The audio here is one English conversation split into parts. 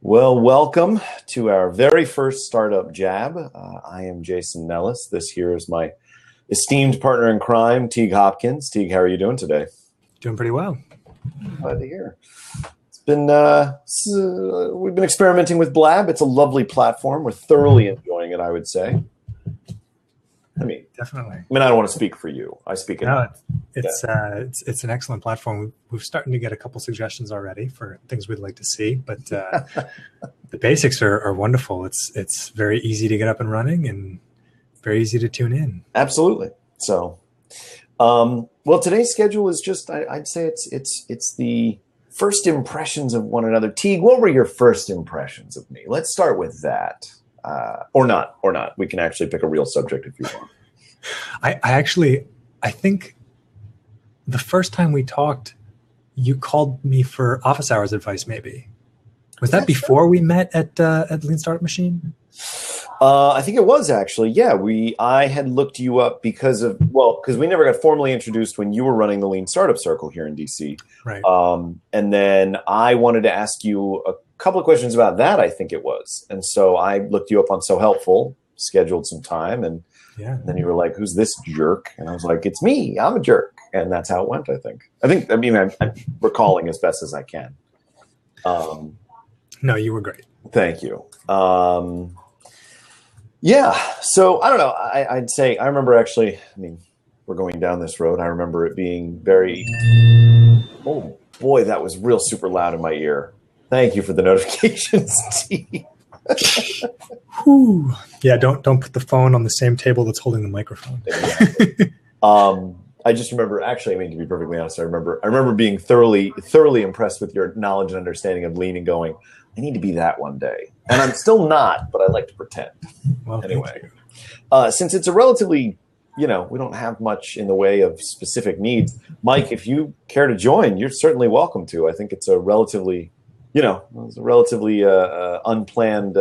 Well, welcome to our very first Startup Jab. I am Jason Nellis. This here is my esteemed partner in crime, Teague Hopkins. Teague, how are you doing today? Doing pretty well. Glad to hear. It's been we've been experimenting with Blab. It's a lovely platform. We're thoroughly enjoying it, I would say. Definitely. I don't want to speak for you. I speak. It's an excellent platform. We're starting to get a couple suggestions already for things we'd like to see, but the basics are wonderful. It's very easy to get up and running and very easy to tune in. Absolutely. So, well, today's schedule is just I'd say it's the first impressions of one another. Teague, what were your first impressions of me? Let's start with that. Or not. We can actually pick a real subject if you want. I think the first time we talked, you called me for office hours advice. Maybe was that before we met at Lean Startup Machine? I think it was actually. Yeah, I had looked you up because we never got formally introduced when you were running the Lean Startup Circle here in DC. Right. And then I wanted to ask you a couple of questions about that, I think it was. And so I looked you up on So Helpful, scheduled some time, and then you were like, who's this jerk? And I was like, it's me. I'm a jerk. And that's how it went, I think. I'm recalling as best as I can. No, you were great. Thank you. Yeah. So I don't know. I'd say I remember actually, we're going down this road. I remember it being very, oh boy, that was real super loud in my ear. Thank you for the notifications, T. Whew. Yeah, don't put the phone on the same table that's holding the microphone. Exactly. I just remember, actually, to be perfectly honest, I remember being thoroughly impressed with your knowledge and understanding of Lean and going, I need to be that one day. And I'm still not, but I like to pretend. Well, anyway, since it's a relatively, we don't have much in the way of specific needs. Mike, if you care to join, you're certainly welcome to. I think it's a relatively unplanned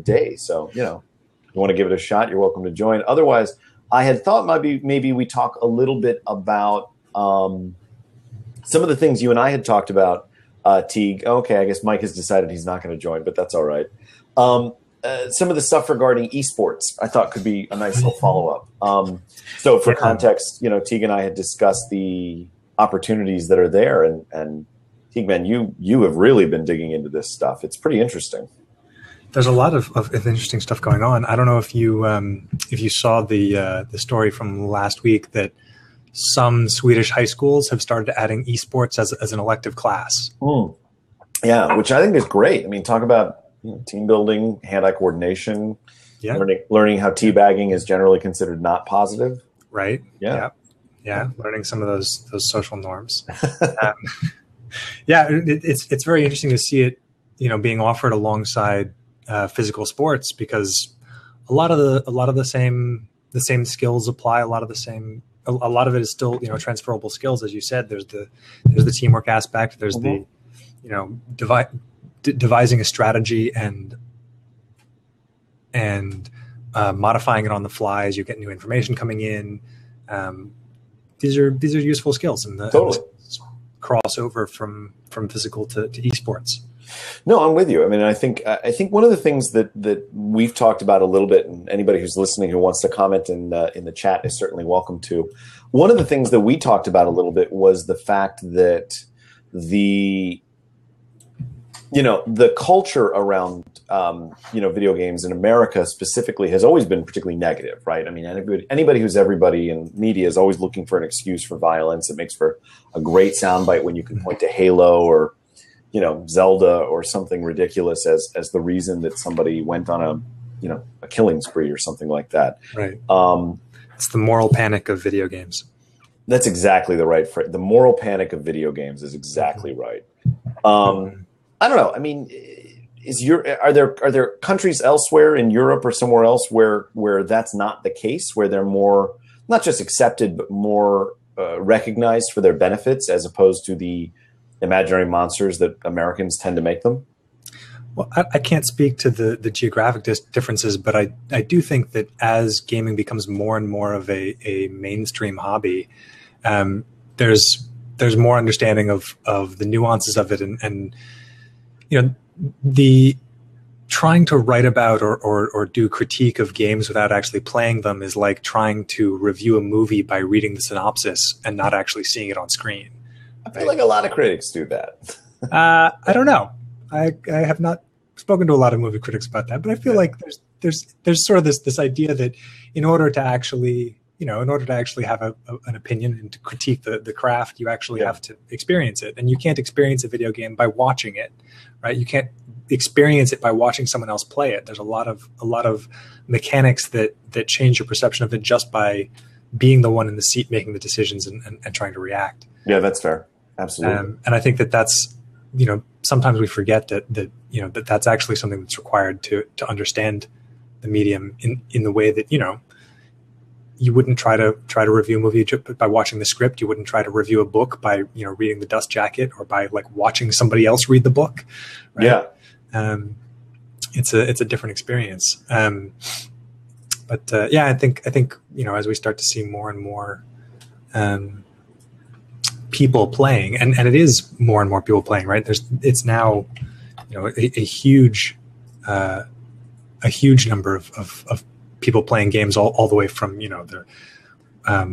day. So, if you want to give it a shot, you're welcome to join. Otherwise, I had thought maybe we talk a little bit about some of the things you and I had talked about, Teague. Okay, I guess Mike has decided he's not going to join, but that's all right. Some of the stuff regarding eSports I thought could be a nice little follow-up. So for context, Teague and I had discussed the opportunities that are there, and Teague, man, you have really been digging into this stuff. It's pretty interesting. There's a lot of interesting stuff going on. I don't know if you saw the story from last week that some Swedish high schools have started adding esports as an elective class. Yeah, which I think is great. Talk about team building, hand-eye coordination, learning how teabagging is generally considered not positive. Right. Yeah. Learning some of those social norms. It's very interesting to see it, being offered alongside physical sports, because a lot of the same skills apply. A lot of it is still transferable skills, as you said. There's the teamwork aspect. There's the devising a strategy and modifying it on the fly as you get new information coming in. These are useful skills, and the crossover from physical to esports. No, I'm with you. I think one of the things that we've talked about a little bit, and anybody who's listening who wants to comment in the chat is certainly welcome to. One of the things that we talked about a little bit was the fact that the culture around video games in America specifically has always been particularly negative, right? Anybody who's everybody in media is always looking for an excuse for violence. It makes for a great soundbite when you can point to Halo or Zelda or something ridiculous as the reason that somebody went on a killing spree or something like that. Right. It's the moral panic of video games. That's exactly the right phrase. The moral panic of video games is exactly right. I don't know. Are there countries elsewhere in Europe or somewhere else where that's not the case, where they're more not just accepted but more recognized for their benefits as opposed to the imaginary monsters that Americans tend to make them? Well, I can't speak to the geographic differences, but I do think that as gaming becomes more and more of a mainstream hobby, there's more understanding of the nuances of it, and the trying to write about or do critique of games without actually playing them is like trying to review a movie by reading the synopsis and not actually seeing it on screen. I feel like a lot of critics do that. I don't know. I have not spoken to a lot of movie critics about that, but I feel like there's sort of this idea that in order to actually have an opinion and to critique the craft, you actually have to experience it, and you can't experience a video game by watching it, right? You can't experience it by watching someone else play it. There's a lot of mechanics that change your perception of it just by being the one in the seat making the decisions and trying to react. Yeah, that's fair. Absolutely. And I think that's, sometimes we forget that's actually something that's required to understand the medium in the way that, you wouldn't try to review a movie by watching the script. You wouldn't try to review a book by, reading the dust jacket or by like watching somebody else read the book. Right? Yeah. It's a different experience. But I think, as we start to see more and more, people playing, and it is more and more people playing, right? It's now, a huge number of people playing games all the way from, the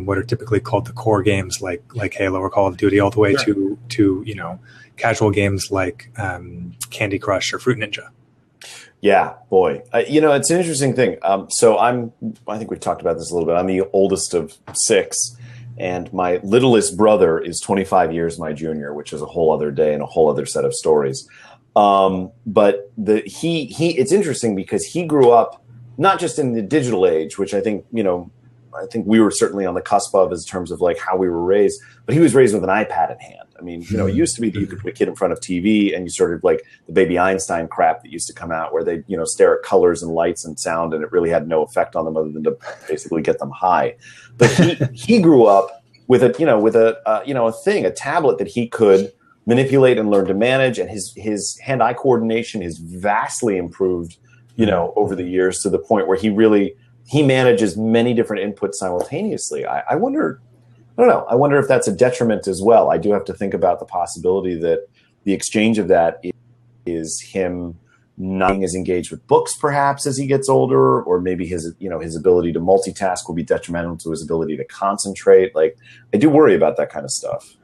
what are typically called the core games like Halo or Call of Duty, all the way to casual games like Candy Crush or Fruit Ninja. Yeah, boy. It's an interesting thing. So I think we've talked about this a little bit. I'm the oldest of 6, and my littlest brother is 25 years my junior, which is a whole other day and a whole other set of stories. But it's interesting because he grew up not just in the digital age, which I think we were certainly on the cusp of as terms of like how we were raised, but he was raised with an iPad in hand. I mean, it used to be that you could put a kid in front of TV and you sort of like the Baby Einstein crap that used to come out where they, stare at colors and lights and sound, and it really had no effect on them other than to basically get them high. But he grew up with a tablet that he could manipulate and learn to manage, and his hand-eye coordination is vastly improved, over the years to the point where he manages many different inputs simultaneously. I wonder if that's a detriment as well. I do have to think about the possibility that the exchange of that is him not being as engaged with books perhaps as he gets older, or maybe his ability to multitask will be detrimental to his ability to concentrate. Like, I do worry about that kind of stuff.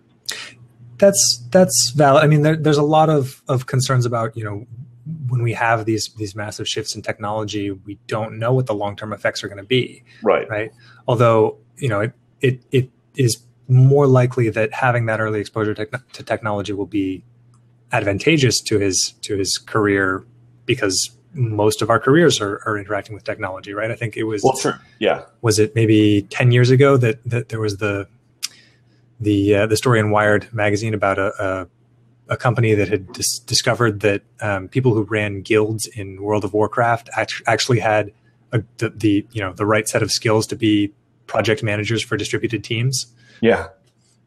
That's valid. I mean, there's a lot of concerns about, when we have these massive shifts in technology, we don't know what the long-term effects are going to be. Right. Although, it is more likely that having that early exposure to technology will be advantageous to his career, because most of our careers are interacting with technology, right? I think it was, sure. Yeah. Was it maybe 10 years ago that there was the story in Wired magazine about a company that had discovered that people who ran guilds in World of Warcraft actually had the right set of skills to be project managers for distributed teams. Yeah.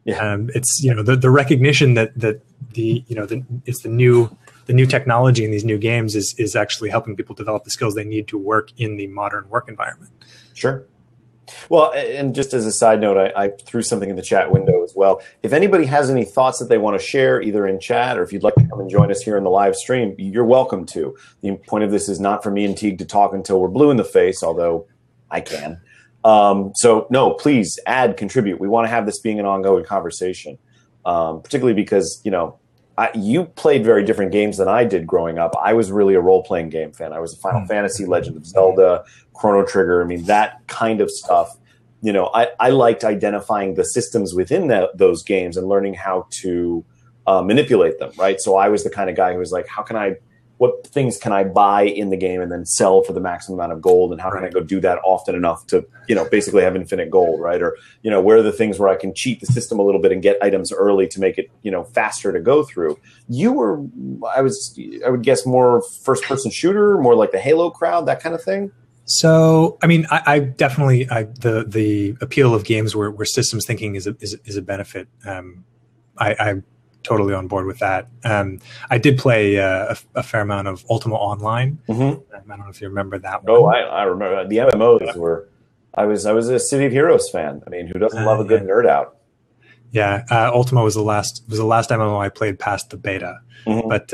It's the recognition that it's the new technology in these new games is actually helping people develop the skills they need to work in the modern work environment. Sure. Well, and just as a side note, I threw something in the chat window as well. If anybody has any thoughts that they want to share, either in chat or if you'd like to come and join us here in the live stream, you're welcome to. The point of this is not for me and Teague to talk until we're blue in the face, although I can. So no, please add, contribute. We want to have this being an ongoing conversation, particularly because, you played very different games than I did growing up. I was really a role-playing game fan. I was a Final Fantasy, Legend of Zelda, Chrono Trigger. I mean, that kind of stuff. I liked identifying the systems within those games and learning how to manipulate them, right? So I was the kind of guy who was like, what things can I buy in the game and then sell for the maximum amount of gold? And how can I go do that often enough to, basically have infinite gold, right? Or, where are the things where I can cheat the system a little bit and get items early to make it, faster to go through? You were, I would guess, more first-person shooter, more like the Halo crowd, that kind of thing? So, I mean, I definitely, the appeal of games where systems thinking is a benefit. I'm totally on board with that. I did play a fair amount of Ultima Online. Mm-hmm. I don't know if you remember that one. Oh, I remember. The MMOs were, I was a City of Heroes fan. I mean, who doesn't love a good nerd out? Yeah. Ultima was the last MMO I played past the beta. Mm-hmm. But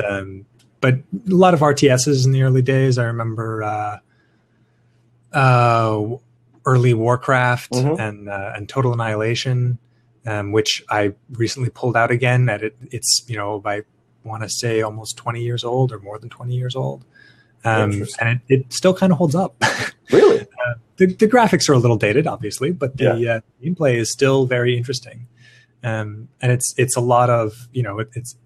but a lot of RTSs in the early days. I remember early Warcraft and Total Annihilation, which I recently pulled out again. It's I want to say almost 20 years old or more than 20 years old. And it still kind of holds up. Really? The graphics are a little dated, obviously, but the gameplay is still very interesting. And it's a lot of, it's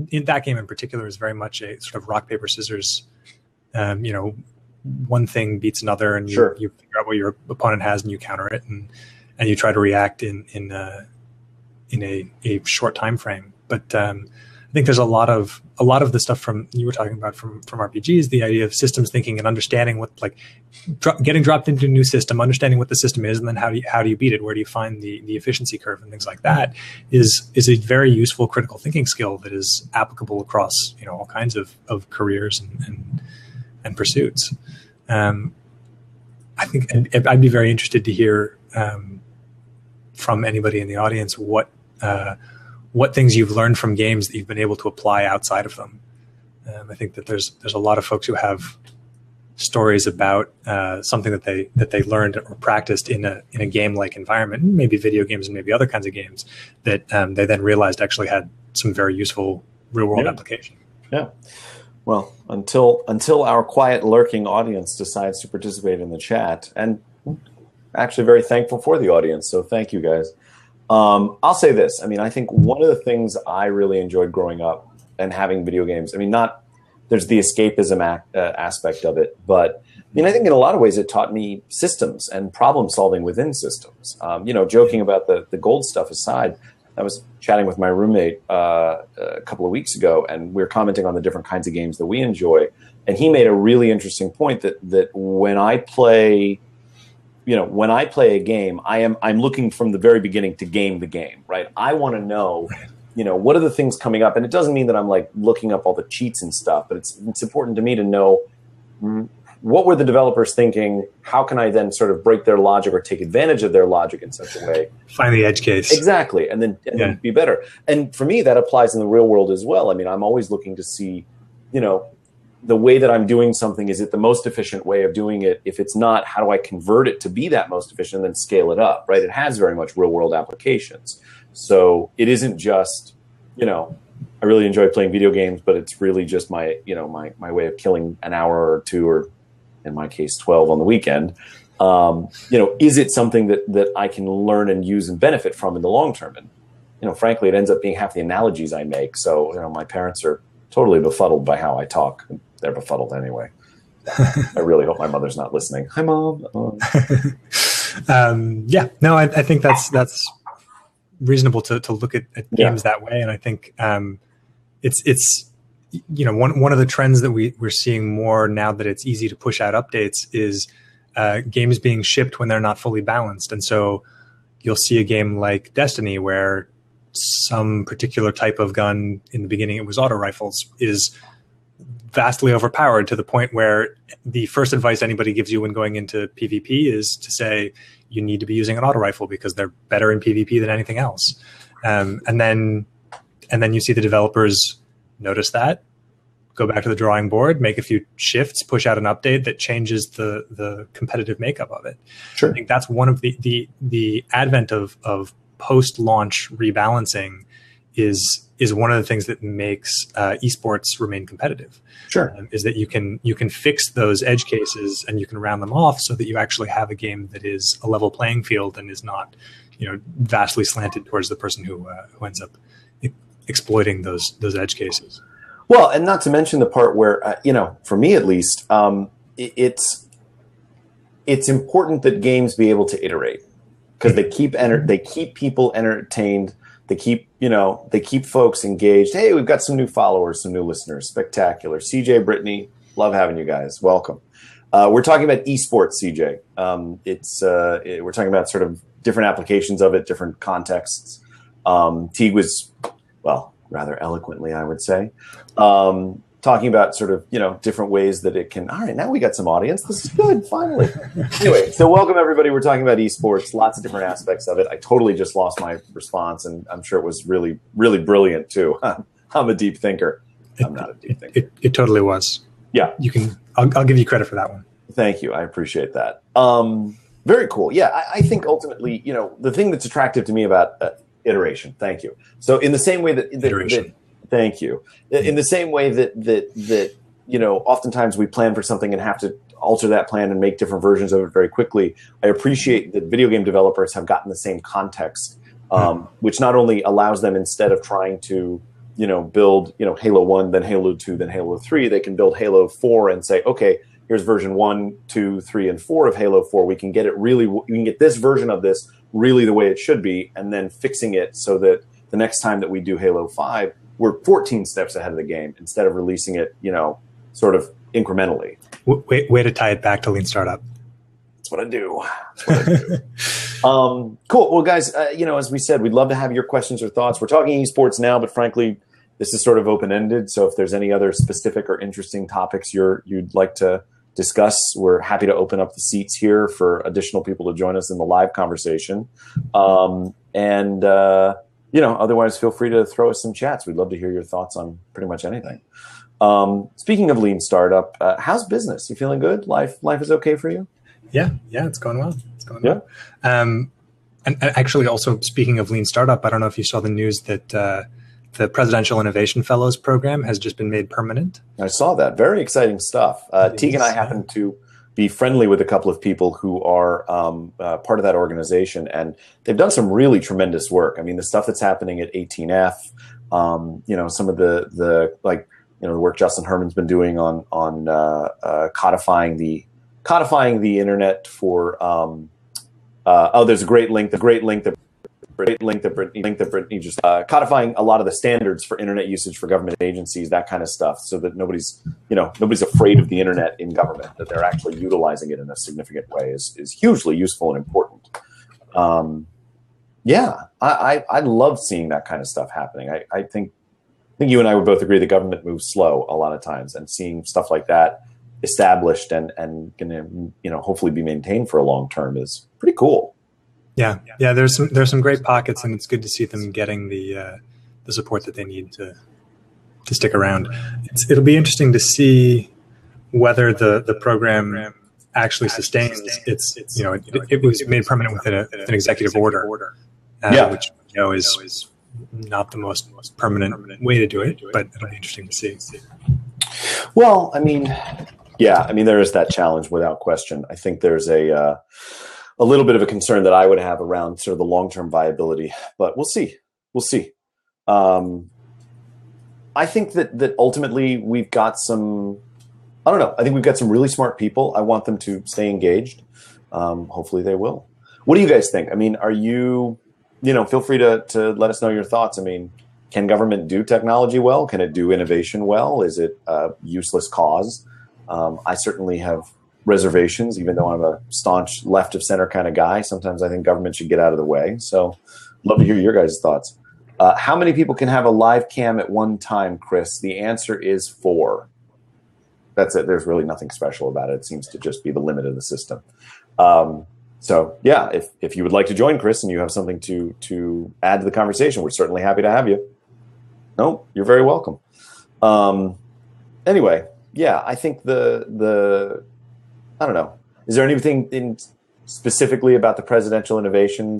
in that game in particular is very much a sort of rock, paper, scissors. One thing beats another, and you figure out what your opponent has and you counter it, and you try to react in a short time frame. But I think there's a lot of the stuff from you were talking about from RPGs, the idea of systems thinking and understanding what getting dropped into a new system, understanding what the system is, and then how do you beat it? Where do you find the efficiency curve and things like that is a very useful critical thinking skill that is applicable across all kinds of careers and pursuits. I think I'd be very interested to hear from anybody in the audience what things you've learned from games that you've been able to apply outside of them. I think that there's a lot of folks who have stories about something that they learned or practiced in a game-like environment, maybe video games and maybe other kinds of games that they then realized actually had some very useful real-world application. Yeah. Well, until our quiet lurking audience decides to participate in the chat, and actually very thankful for the audience, so thank you guys. I'll say this. I mean, I think one of the things I really enjoyed growing up and having video games, there's the escapism aspect of it, but I think in a lot of ways it taught me systems and problem solving within systems. Joking about the gold stuff aside, I was chatting with my roommate a couple of weeks ago, and we were commenting on the different kinds of games that we enjoy. And he made a really interesting point that when I play a game, I'm looking from the very beginning to game the game, right? I want to know, what are the things coming up? And it doesn't mean that I'm looking up all the cheats and stuff, but it's important to me to know what were the developers thinking? How can I then sort of break their logic or take advantage of their logic in such a way? Find the edge case. Exactly. And then be better. And for me, that applies in the real world as well. I'm always looking to see, the way that I'm doing something, is it the most efficient way of doing it? If it's not, how do I convert it to be that most efficient and then scale it up, right? It has very much real world applications. So it isn't just, I really enjoy playing video games, but it's really just my way of killing an hour or two, or in my case, 12 on the weekend. Is it something that I can learn and use and benefit from in the long term? And, frankly, it ends up being half the analogies I make. So, my parents are totally befuddled by how I talk. They're befuddled anyway. I really hope my mother's not listening. Hi, Mom. I think that's reasonable to look at games that way. And I think it's one of the trends that we're seeing more now that it's easy to push out updates is games being shipped when they're not fully balanced. And so you'll see a game like Destiny where some particular type of gun, in the beginning it was auto rifles, is vastly overpowered to the point where the first advice anybody gives you when going into PvP is to say you need to be using an auto rifle because they're better in PvP than anything else. And then you see the developers notice that, go back to the drawing board, make a few shifts, push out an update that changes the competitive makeup of it. Sure. I think that's one of the advent of post-launch rebalancing is one of the things that makes esports remain competitive. Sure. Is that you can fix those edge cases and you can round them off so that you actually have a game that is a level playing field and is not, vastly slanted towards the person who ends up exploiting those edge cases. Well, and not to mention the part where, for me at least, it's important that games be able to iterate, because they keep people entertained. They keep folks engaged. Hey, we've got some new followers, some new listeners. Spectacular. CJ, Brittany, love having you guys. Welcome. We're talking about eSports, CJ. We're talking about sort of different applications of it, different contexts. Teague was, rather eloquently, I would say, talking about sort of, different ways that it can. All right, now we got some audience. This is good, finally. Anyway, so welcome, everybody. We're talking about esports, lots of different aspects of it. I totally just lost my response, and I'm sure it was really, really brilliant, too. I'm a deep thinker. I'm not a deep thinker. It totally was. Yeah. I'll give you credit for that one. Thank you. I appreciate that. Very cool. Yeah. I think ultimately, the thing that's attractive to me about iteration. Thank you. So in the same way that thank you. In the same way that oftentimes we plan for something and have to alter that plan and make different versions of it very quickly. I appreciate that video game developers have gotten the same context, which not only allows them, instead of trying to, build, Halo 1, then Halo 2, then Halo 3, they can build Halo 4 and say, okay, here's version 1, 2, 3, and 4 of Halo 4. We can get this version of this really the way it should be, and then fixing it so that the next time that we do Halo 5, we're 14 steps ahead of the game instead of releasing it, sort of incrementally. Way to tie it back to Lean Startup. That's what I do. Cool. Well, guys, as we said, we'd love to have your questions or thoughts. We're talking esports now, but frankly, this is sort of open-ended. So if there's any other specific or interesting topics you'd like to discuss, we're happy to open up the seats here for additional people to join us in the live conversation. Otherwise, feel free to throw us some chats. We'd love to hear your thoughts on pretty much anything. Speaking of Lean Startup, how's business? You feeling good? Life is okay for you? Yeah, it's going well. Well. And actually, also speaking of Lean Startup, I don't know if you saw the news that the Presidential Innovation Fellows program has just been made permanent. I saw that. Very exciting stuff. Teague and I happen to be friendly with a couple of people who are part of that organization, and they've done some really tremendous work. I mean, the stuff that's happening at 18F, some of the work Justin Herman's been doing on codifying the internet for. There's a great link. The great link that Brittany just codifying a lot of the standards for internet usage for government agencies, that kind of stuff, so that nobody's afraid of the internet in government, that they're actually utilizing it in a significant way is hugely useful and important. I love seeing that kind of stuff happening. I think you and I would both agree the government moves slow a lot of times, and seeing stuff like that established and going to hopefully be maintained for a long term is pretty cool. Yeah. There's some great pockets, and it's good to see them getting the support that they need to stick around. It'll be interesting to see whether the program actually sustains its. It was made permanent with an executive order, which is not the most permanent way to do it, but it'll be interesting to see. Well, I mean, there is that challenge without question. I think there's a little bit of a concern that I would have around sort of the long-term viability, but we'll see. I think that ultimately we've got some, I think we've got some really smart people. I want them to stay engaged. Hopefully they will. What do you guys think? I mean, are you, feel free to let us know your thoughts. I mean, can government do technology well? Can it do innovation well? Is it a useless cause? I certainly have reservations, even though I'm a staunch left of center kind of guy. Sometimes I think government should get out of the way. So love to hear your guys' thoughts. How many people can have a live cam at one time, Chris? The answer is 4. That's it. There's really nothing special about it. It seems to just be the limit of the system. If you would like to join, Chris, and you have something to add to the conversation, we're certainly happy to have you. No, you're very welcome. Anyway, I think I don't know. Is there anything specifically about the Presidential Innovation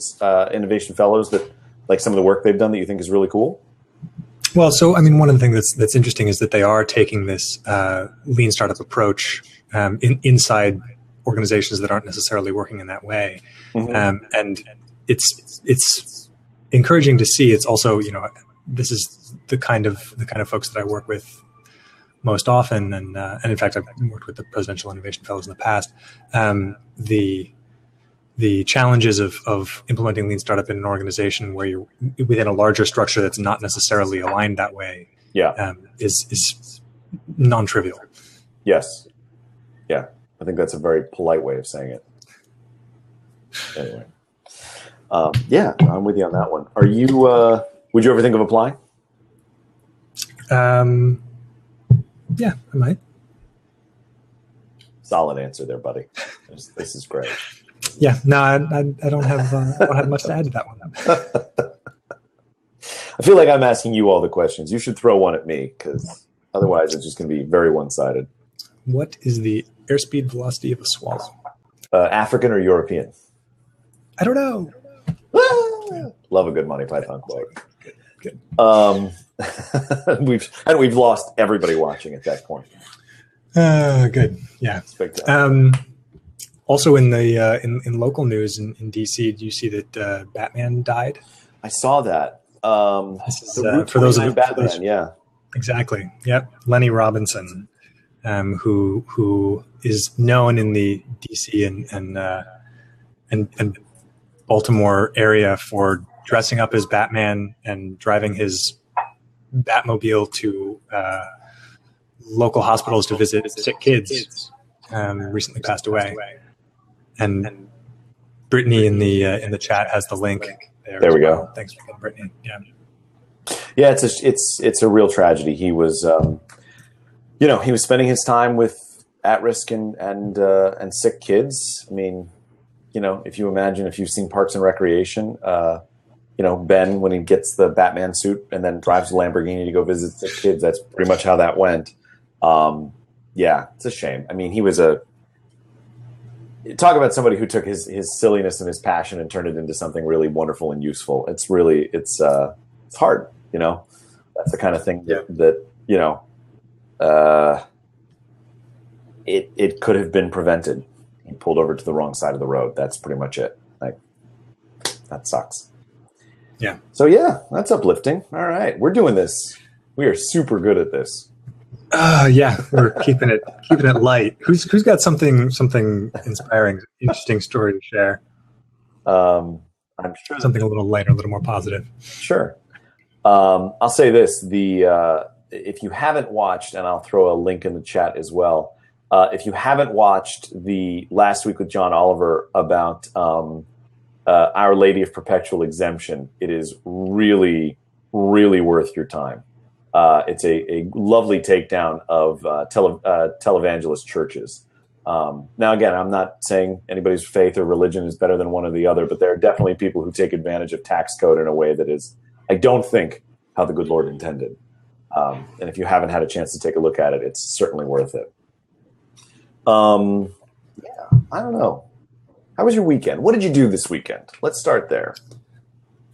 Fellows that, like some of the work they've done, that you think is really cool? Well, so I mean, one of the things that's interesting is that they are taking this lean startup approach inside organizations that aren't necessarily working in that way, and it's encouraging to see. It's also, this is the kind of folks that I work with most often, and in fact, I've worked with the Presidential Innovation Fellows in the past. The challenges of implementing lean startup in an organization where you're within a larger structure that's not necessarily aligned that way, is non-trivial. Yes, I think that's a very polite way of saying it. Anyway, I'm with you on that one. Are you? Would you ever think of applying? Yeah, I might. Solid answer there, buddy. This is great. Yeah, no, I don't have much to add to that one. I feel like I'm asking you all the questions. You should throw one at me, because Otherwise, it's just going to be very one-sided. What is the airspeed velocity of a swallow? African or European? I don't know. Love a good Monty Python quote. Good. We've lost everybody watching at that point. Good. Yeah. Also, in the in local news in DC, do you see that Batman died? I saw that. This is, for those of Batman, yeah, exactly. Yep, Lenny Robinson, who is known in the DC and Baltimore area for dressing up as Batman and driving his Batmobile to local hospitals to visit sick kids. Recently passed away, and Brittany in the chat has the link. There we go. Thanks for Brittany. Yeah. It's a real tragedy. He was, he was spending his time with at-risk and sick kids. I mean, if you've seen Parks and Recreation, Ben, when he gets the Batman suit and then drives a Lamborghini to go visit sick kids, that's pretty much how that went. Yeah, it's a shame. I mean, he was talk about somebody who took his silliness and his passion and turned it into something really wonderful and useful. It's hard, that's the kind of thing that it could have been prevented. He pulled over to the wrong side of the road. That's pretty much it. Like, that sucks. Yeah. So that's uplifting. All right. We're doing this. We are super good at this. We're keeping it light. Who's got something inspiring, interesting story to share? I'm sure something a little lighter, a little more positive. Sure. I'll say this: if you haven't watched, and I'll throw a link in the chat as well. If you haven't watched the Last Week with John Oliver about Our Lady of Perpetual Exemption, it is really, really worth your time. It's a lovely takedown of televangelist churches. Now, again, I'm not saying anybody's faith or religion is better than one or the other, but there are definitely people who take advantage of tax code in a way that is, I don't think, how the good Lord intended. And if you haven't had a chance to take a look at it, it's certainly worth it. I don't know. How was your weekend? What did you do this weekend? Let's start there.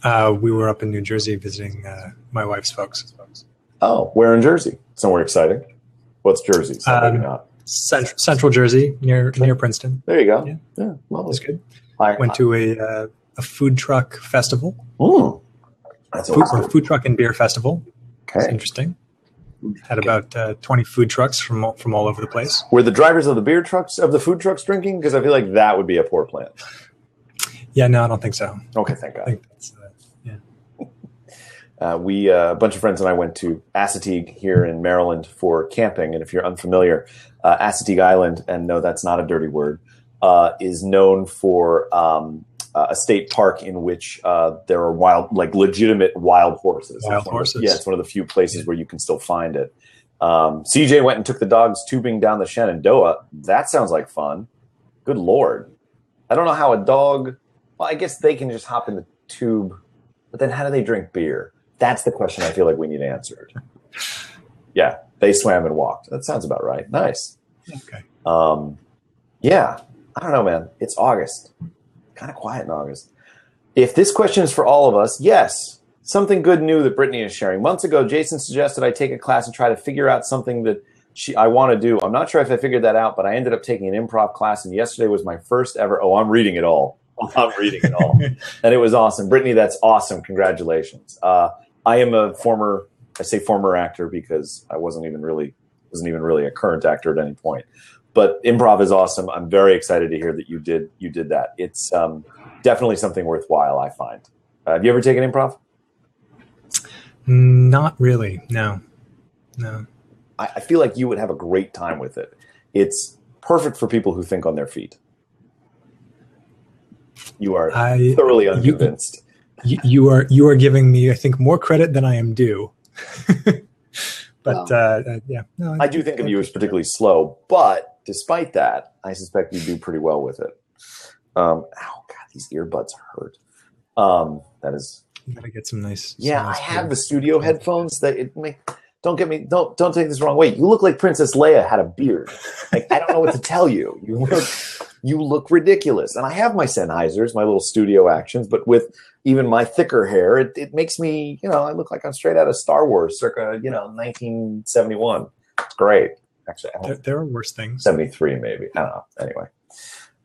We were up in New Jersey visiting my wife's folks. Oh, where in Jersey? Somewhere exciting. What's Jersey? Maybe not. Central Jersey, near Princeton. There you go. Yeah, that's good. Went to a food truck festival. That's awesome. Food truck and beer festival. Okay, it's interesting. Had about 20 food trucks from all over the place. Were the drivers of the food trucks drinking? Because I feel like that would be a poor plan. Yeah, no, I don't think so. Okay, thank God. I think that's, a bunch of friends and I went to Assateague here in Maryland for camping. And if you're unfamiliar, Assateague Island, and no, that's not a dirty word, is known for a state park in which there are legitimate wild horses. Wild horses. Yeah, it's one of the few places where you can still find it. CJ went and took the dogs tubing down the Shenandoah. That sounds like fun. Good Lord. I don't know how a dog, well, I guess they can just hop in the tube, but then how do they drink beer? That's the question I feel like we need answered. Yeah, they swam and walked. That sounds about right. Nice. Okay. Yeah, I don't know, man. It's August. Kind of quiet in August. If this question is for all of us, yes, something good new that Brittany is sharing. Months ago, Jason suggested I take a class and try to figure out something that I want to do. I'm not sure if I figured that out, but I ended up taking an improv class, and yesterday was my first ever. Oh, I'm reading it all. And it was awesome. Brittany, that's awesome. Congratulations. I am a former actor because I wasn't even really a current actor at any point. But improv is awesome. I'm very excited to hear that you did that. It's definitely something worthwhile, I find. Have you ever taken improv? Not really. No. I feel like you would have a great time with it. It's perfect for people who think on their feet. You are thoroughly unconvinced. You are giving me, I think, more credit than I am due. But yeah, no, I do think of you as particularly slow, but despite that, I suspect you do pretty well with it. Oh God, these earbuds hurt. That is. You gotta get some nice. Yeah, some nice I have the studio headphones that don't take this the wrong way. You look like Princess Leia had a beard. Like, I don't know what to tell you. You look ridiculous. And I have my Sennheisers, my little studio actions, but with even my thicker hair, it makes me, I look like I'm straight out of Star Wars, circa, 1971. It's great. Actually, there are worse things. 73, maybe. I don't know. Anyway.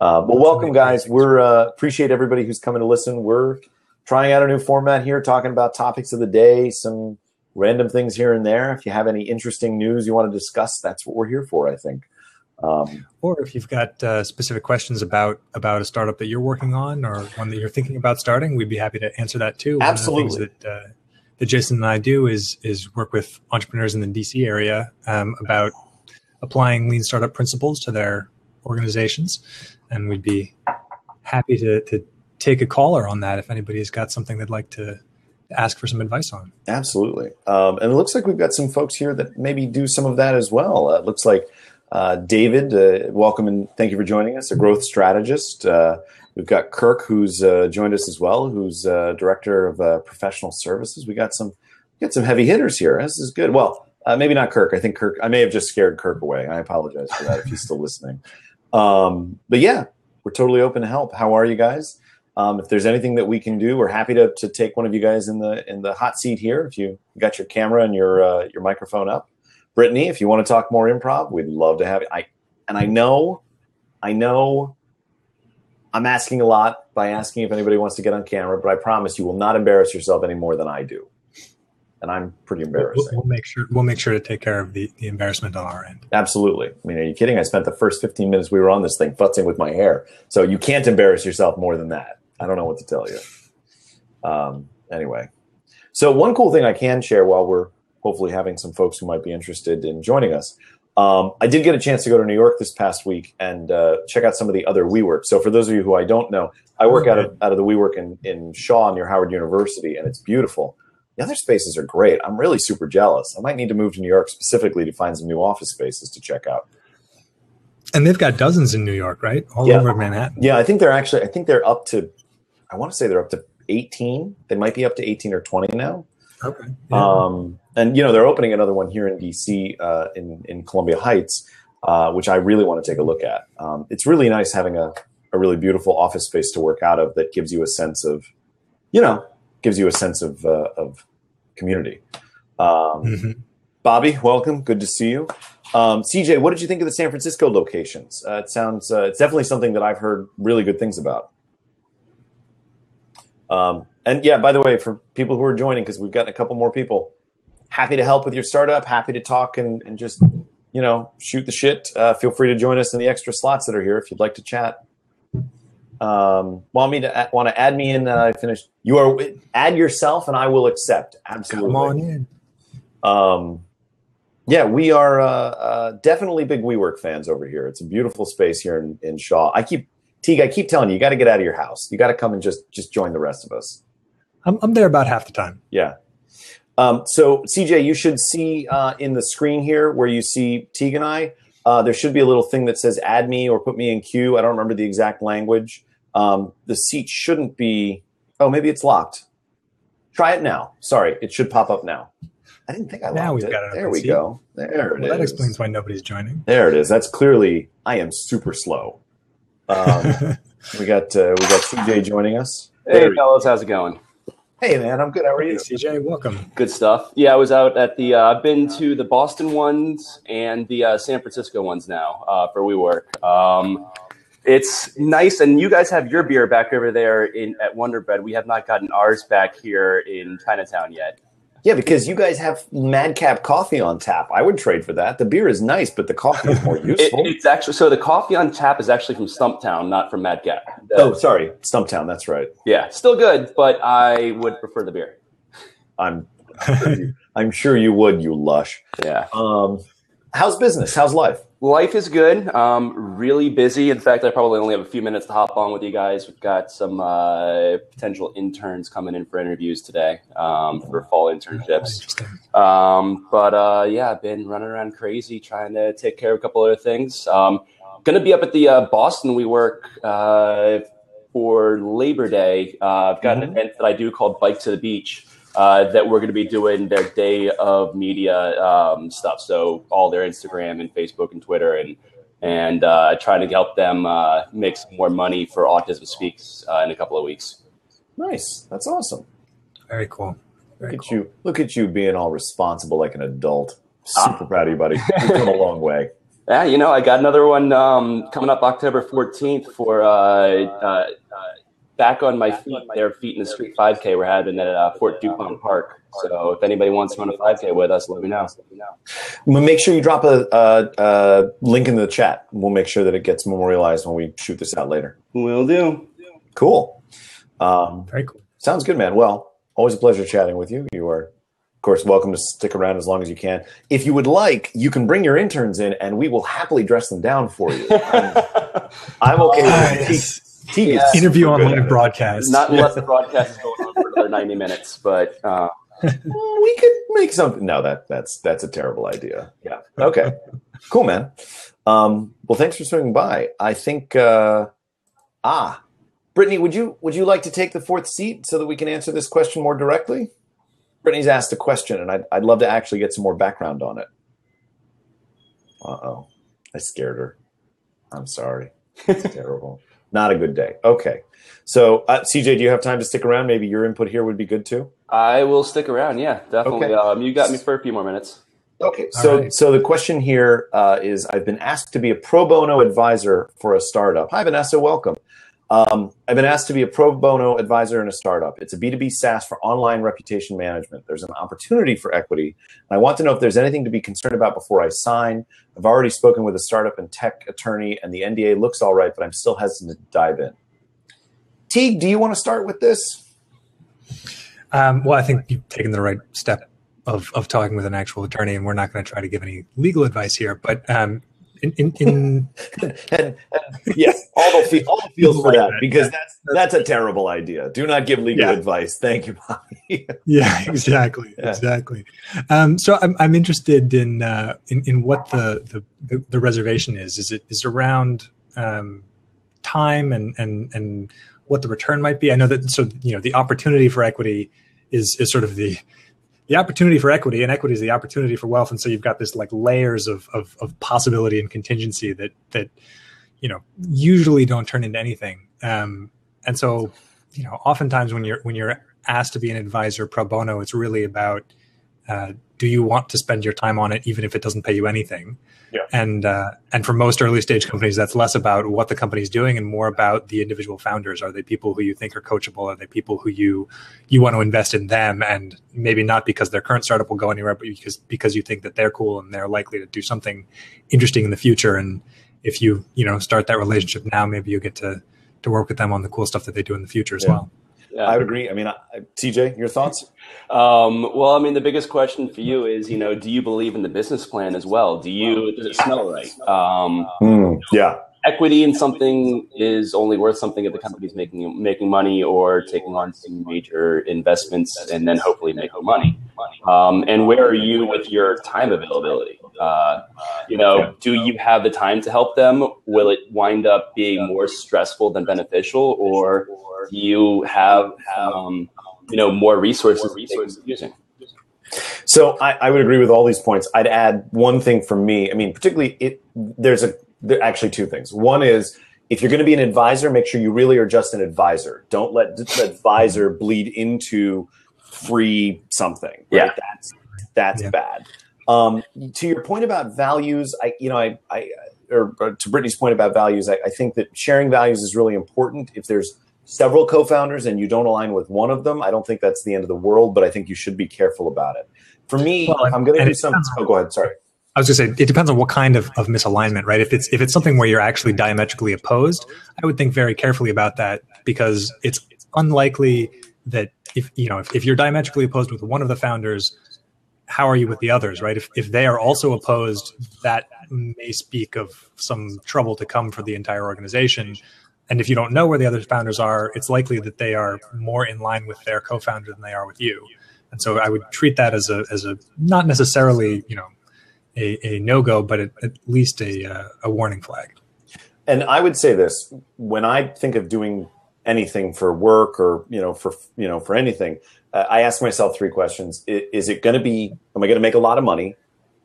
Well, welcome, guys. We're appreciate everybody who's coming to listen. We're trying out a new format here, talking about topics of the day, some random things here and there. If you have any interesting news you want to discuss, that's what we're here for, I think. Or if you've got specific questions about a startup that you're working on or one that you're thinking about starting, we'd be happy to answer that too. Absolutely. One of the things that Jason and I do is work with entrepreneurs in the DC area about applying lean startup principles to their organizations. And we'd be happy to take a caller on that if anybody's got something they'd like to ask for some advice on. Absolutely. And it looks like we've got some folks here that maybe do some of that as well. It looks like David, welcome and thank you for joining us, a growth strategist. We've got Kirk, who's joined us as well, who's director of professional services. We got some heavy hitters here. This is good. Well, maybe not Kirk. I think Kirk, I may have just scared Kirk away. I apologize for that if he's still listening. But yeah, we're totally open to help. How are you guys? If there's anything that we can do, we're happy to take one of you guys in the hot seat here. If you got your camera and your microphone up. Brittany, if you want to talk more improv, we'd love to have you. I know I'm asking a lot by asking if anybody wants to get on camera, but I promise you will not embarrass yourself any more than I do. And I'm pretty embarrassing. We'll make sure to take care of the embarrassment on our end. Absolutely. I mean, are you kidding? I spent the first 15 minutes we were on this thing futzing with my hair. So you can't embarrass yourself more than that. I don't know what to tell you. Anyway. So one cool thing I can share while we're hopefully having some folks who might be interested in joining us. I did get a chance to go to New York this past week and check out some of the other WeWork. So for those of you who I don't know, I work out of the WeWork in Shaw near Howard University, and it's beautiful. The other spaces are great. I'm really super jealous. I might need to move to New York specifically to find some new office spaces to check out. And they've got dozens in New York, right? All over Manhattan. Yeah, I think they're up to, I want to say they're up to 18. They might be up to 18 or 20 now. Okay. Yeah. And they're opening another one here in DC, in Columbia Heights, which I really want to take a look at. It's really nice having a really beautiful office space to work out of that gives you a sense of, community. Bobby, welcome. Good to see you. CJ, what did you think of the San Francisco locations? It's definitely something that I've heard really good things about. And yeah, by the way, for people who are joining, because we've got a couple more people, happy to help with your startup, happy to talk and just, shoot the shit. Feel free to join us in the extra slots that are here if you'd like to chat. Want to add me in? I finished. Add yourself and I will accept. Absolutely. Come on in. Yeah, we are definitely big WeWork fans over here. It's a beautiful space here in Shaw. I keep telling you got to get out of your house. You got to come and just join the rest of us. I'm there about half the time. Yeah. So CJ, you should see in the screen here where you see Teague and I, there should be a little thing that says add me or put me in queue. I don't remember the exact language. The seat shouldn't be, maybe it's locked. Try it now. Sorry, it should pop up now. I didn't think I locked it. Now we've got it. There we go. There it is. That explains why nobody's joining. There it is. That's clearly, I am super slow. We got CJ joining us. Hey, fellas, how's it going? Hey, man, I'm good. How are you? Hey, CJ, welcome. Good stuff. Yeah, I was out at I've been to the Boston ones and the San Francisco ones now for WeWork. It's nice, and you guys have your beer back over there at Wonder Bread. We have not gotten ours back here in Chinatown yet. Yeah, because you guys have Madcap coffee on tap. I would trade for that. The beer is nice, but the coffee is more useful. It's actually, so the coffee on tap is actually from Stumptown, not from Madcap. Sorry, Stumptown. That's right. Yeah, still good, but I would prefer the beer. I'm sure you would, you lush. Yeah. How's business? How's life? Life is good. Really busy. In fact, I probably only have a few minutes to hop on with you guys. We've got some potential interns coming in for interviews today for fall internships. Yeah, I've been running around crazy trying to take care of a couple other things. Going to be up at the Boston WeWork for Labor Day. I've got an event that I do called Bike to the Beach, that we're going to be doing their day of media stuff. So all their Instagram and Facebook and Twitter and trying to help them make some more money for Autism Speaks in a couple of weeks. Nice. That's awesome. Very cool. Look at you being all responsible like an adult. Super proud of you, buddy. You've come a long way. Yeah, I got another one coming up October 14th for back on my feet. Their Feet in the Street 5K we're having at Fort Dupont Park. So if anybody wants to run a 5K with us, let me know. Make sure you drop a link in the chat. We'll make sure that it gets memorialized when we shoot this out later. Will do. Cool. Very cool. Sounds good, man. Well, always a pleasure chatting with you. You are, of course, welcome to stick around as long as you can. If you would like, you can bring your interns in, and we will happily dress them down for you. I'm okay with it. Interview on live broadcast. Not unless the broadcast is going on for another 90 minutes, but we could make something. No, that's a terrible idea. Yeah. Okay. Cool, man. Well, thanks for swinging by. I think. Brittany, would you like to take the fourth seat so that we can answer this question more directly? Brittany's asked a question, and I'd love to actually get some more background on it. Uh-oh. I scared her. I'm sorry. It's terrible. Not a good day. Okay. So, CJ, do you have time to stick around? Maybe your input here would be good too? I will stick around. Yeah, definitely. Okay. You got me for a few more minutes. Okay. So the question here is, I've been asked to be a pro bono advisor for a startup. Hi, Vanessa. Welcome. I've been asked to be a pro bono advisor in a startup. It's a B2B SaaS for online reputation management. There's an opportunity for equity. I want to know if there's anything to be concerned about before I sign. I've already spoken with a startup and tech attorney, and the NDA looks all right, but I'm still hesitant to dive in. Teague, do you want to start with this? Well, I think you've taken the right step of talking with an actual attorney, and we're not going to try to give any legal advice here, but and yes, all the feels for that, because that's a terrible idea. Do not give legal advice. Thank you, Bobby. Exactly. So I'm interested in what the reservation is. Is it around time and what the return might be? I know that the opportunity for equity is sort of the opportunity for equity, and equity is the opportunity for wealth. And so you've got this like layers of possibility and contingency that usually don't turn into anything. And so, oftentimes when you're asked to be an advisor pro bono, it's really about, do you want to spend your time on it, even if it doesn't pay you anything? Yeah. And for most early stage companies, that's less about what the company's doing and more about the individual founders. Are they people who you think are coachable? Are they people who you want to invest in them? And maybe not because their current startup will go anywhere, but because you think that they're cool and they're likely to do something interesting in the future. And if you start that relationship now, maybe you get to work with them on the cool stuff that they do in the future as well. Yeah. I would agree. I mean, TJ, your thoughts? Well, I mean, the biggest question for you is, do you believe in the business plan as well? Does it smell right? Yeah. Equity in something is only worth something if the company's making money or taking on some major investments and then hopefully making money. And where are you with your time availability? Do you have the time to help them? Will it wind up being more stressful than beneficial, or do you have more resources using? So I would agree with all these points. I'd add one thing for me. I mean, particularly there are actually two things. One is, if you're going to be an advisor, make sure you really are just an advisor. Don't let the advisor bleed into free something. Right? Yeah, that's bad. To your point about values, or to Brittany's point about values, I think that sharing values is really important. If there's several co-founders and you don't align with one of them, I don't think that's the end of the world, but I think you should be careful about it. For me, if I'm going to do something, go ahead. Sorry. I was going to say, it depends on what kind of misalignment, right? If it's something where you're actually diametrically opposed, I would think very carefully about that, because it's unlikely that if you're diametrically opposed with one of the founders, how are you with the others, right? If they are also opposed, that may speak of some trouble to come for the entire organization. And if you don't know where the other founders are, it's likely that they are more in line with their co-founder than they are with you. And so I would treat that as a not necessarily, a no-go, but at least a warning flag. And I would say this: when I think of doing anything for work or, for anything, I ask myself three questions. Is it going to be, am I going to make a lot of money?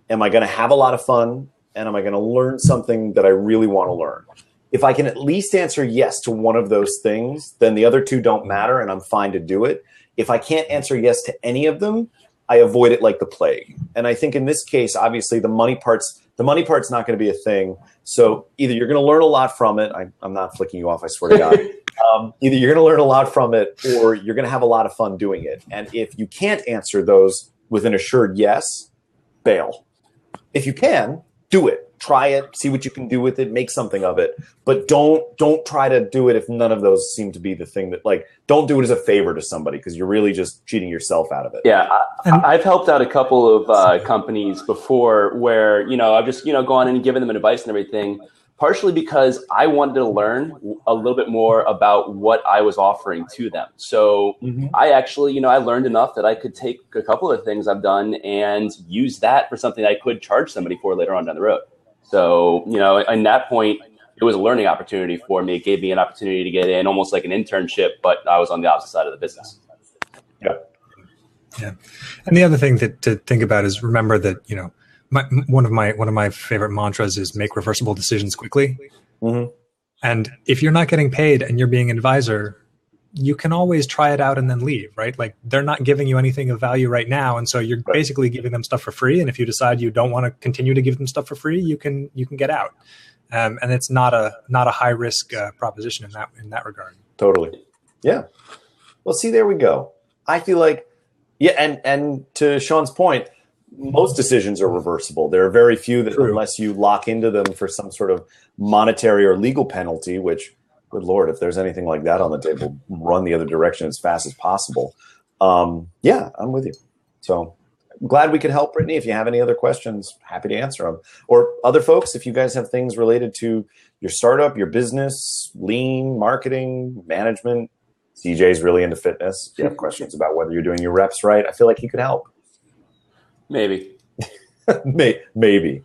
Am I going to have a lot of fun? And am I going to learn something that I really want to learn? If I can at least answer yes to one of those things, then the other two don't matter and I'm fine to do it. If I can't answer yes to any of them, I avoid it like the plague. And I think in this case, obviously the money part's not going to be a thing. So either you're going to learn a lot from it. I'm not flicking you off, I swear to God. Either you're going to learn a lot from it or you're going to have a lot of fun doing it. And if you can't answer those with an assured yes, bail. If you can, do it. Try it, see what you can do with it, make something of it. But don't try to do it if none of those seem to be the thing that, like, don't do it as a favor to somebody because you're really just cheating yourself out of it. Yeah, I've helped out a couple of companies before where, I've just, gone in and given them advice and everything, partially because I wanted to learn a little bit more about what I was offering to them. So I actually, I learned enough that I could take a couple of things I've done and use that for something I could charge somebody for later on down the road. So, in that point, it was a learning opportunity for me. It gave me an opportunity to get in almost like an internship, but I was on the opposite side of the business. Yeah. Yeah. And the other thing to think about is remember that, one of my favorite mantras is make reversible decisions quickly. Mm-hmm. And if you're not getting paid and you're being an advisor, you can always try it out and then leave, right? Like they're not giving you anything of value right now. And so you're basically giving them stuff for free. And if you decide you don't want to continue to give them stuff for free, you can get out. And it's not a high risk proposition in that regard. Totally. Yeah. Well, see, there we go. I feel like, and to Shaan's point, most decisions are reversible. There are very few that, unless you lock into them for some sort of monetary or legal penalty, which, good Lord, if there's anything like that on the table, run the other direction as fast as possible. Yeah, I'm with you. So I'm glad we could help, Brittany. If you have any other questions, happy to answer them. Or other folks, if you guys have things related to your startup, your business, lean, marketing, management. CJ's really into fitness. If you have questions about whether you're doing your reps right, I feel like he could help. Maybe. Maybe.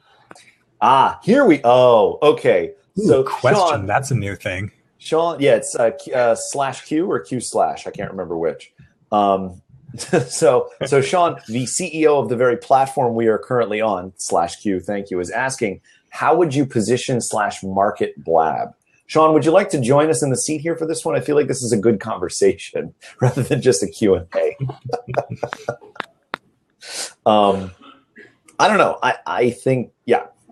Here we. Oh, okay. So question. Shaan, that's a new thing. Shaan, yeah, it's /Q or Q/. I can't remember which. So Shaan, the CEO of the very platform we are currently on, /Q, thank you, is asking, how would you position /market Blab? Shaan, would you like to join us in the seat here for this one? I feel like this is a good conversation rather than just a Q&A. I don't know. I think,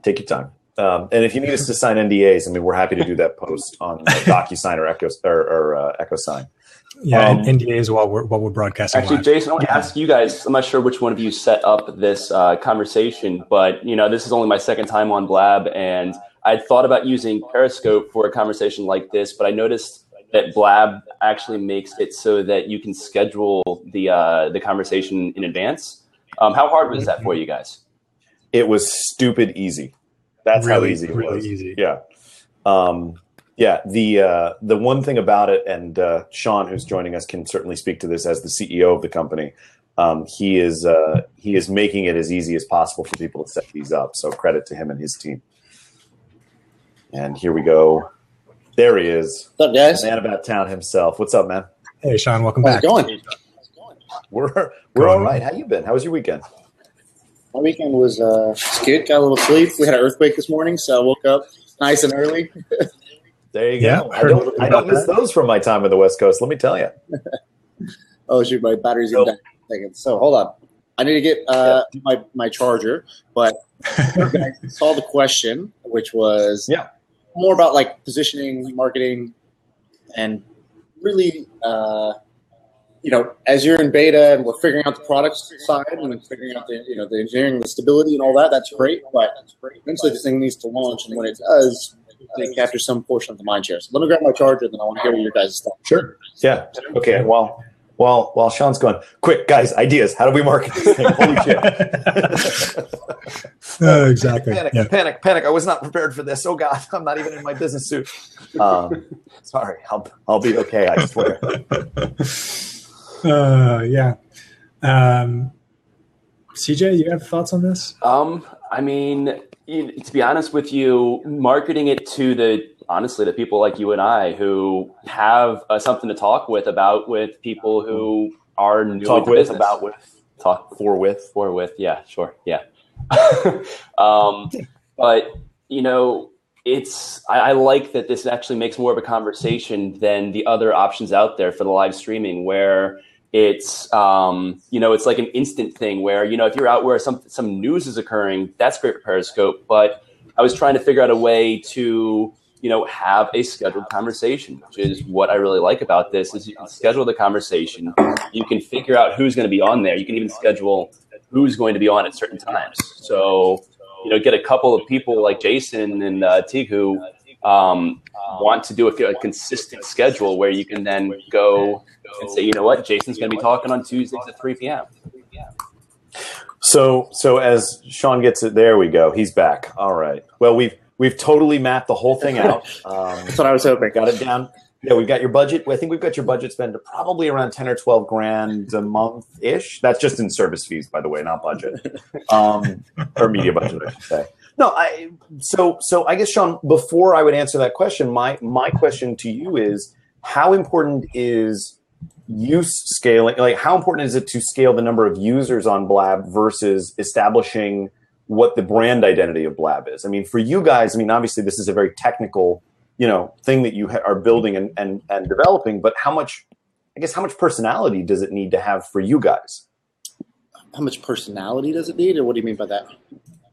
take your time. And if you need us to sign NDAs, we're happy to do that post on DocuSign or EchoSign. Yeah, and NDAs while we're broadcasting. Actually, live. Jason, I want to ask you guys. I'm not sure which one of you set up this conversation, but this is only my second time on Blab, and I'd thought about using Periscope for a conversation like this, but I noticed that Blab actually makes it so that you can schedule the conversation in advance. How hard was that for you guys? It was stupid easy. That's really, how easy it really was. Easy. Yeah. The one thing about it, and Shaan, who's joining us, can certainly speak to this as the CEO of the company. He is making it as easy as possible for people to set these up. So credit to him and his team. And here we go. There he is. What's up, guys? Man about town himself. What's up, man? Hey, Shaan, welcome back. How's it going? We're all right. How you been? How was your weekend? My weekend was good. Got a little sleep. We had an earthquake this morning, so I woke up nice and early. There you Yeah, go. I don't miss those from my time on the West Coast. Let me tell you. Oh shoot, my battery's in seconds. So hold on. I need to get my charger, but I saw the question, which was more about like positioning, marketing, and really, as you're in beta and we're figuring out the product side and figuring out the engineering, the stability, and all that. That's great, but eventually this thing needs to launch, and when it does, they capture some portion of the mind share. So let me grab my charger, then I want to hear what your guys' thoughts. Sure. Yeah. Okay. Well, while Shaan's going, quick, guys, ideas. How do we market this thing? Holy shit. Exactly. Panic. I was not prepared for this. Oh, God. I'm not even in my business suit. Sorry. I'll be okay, I swear. CJ, you have thoughts on this? To be honest with you, marketing it to the honestly to people like you and I who have something to talk with people who are new to business. For with. Yeah, sure. Yeah. But I like that this actually makes more of a conversation than the other options out there for the live streaming, where it's it's like an instant thing where, if you're out where some news is occurring, that's great for Periscope. But I was trying to figure out a way to, have a scheduled conversation, which is what I really like about this, is you can schedule the conversation. You can figure out who's going to be on there. You can even schedule who's going to be on at certain times. So, get a couple of people like Jason and Teague who want to do a consistent schedule where you can then go and say, you know what, Jason's going to be talking on Tuesdays at 3 p.m. So as Shaan gets it, there we go. He's back. All right. Well, we've totally mapped the whole thing out. That's what I was hoping. Got it down. Yeah, we've got your budget. I think we've got your budget spent to probably around 10 or 12 grand a month ish. That's just in service fees, by the way, not budget, or media budget, I should say. No, so I guess, Shaan, before I would answer that question, my question to you is, how important is use scaling? Like, how important is it to scale the number of users on Blab versus establishing what the brand identity of Blab is? I mean, for you guys, obviously this is a very technical, thing that you are building and developing, but how much personality does it need to have for you guys? How much personality does it need, or what do you mean by that?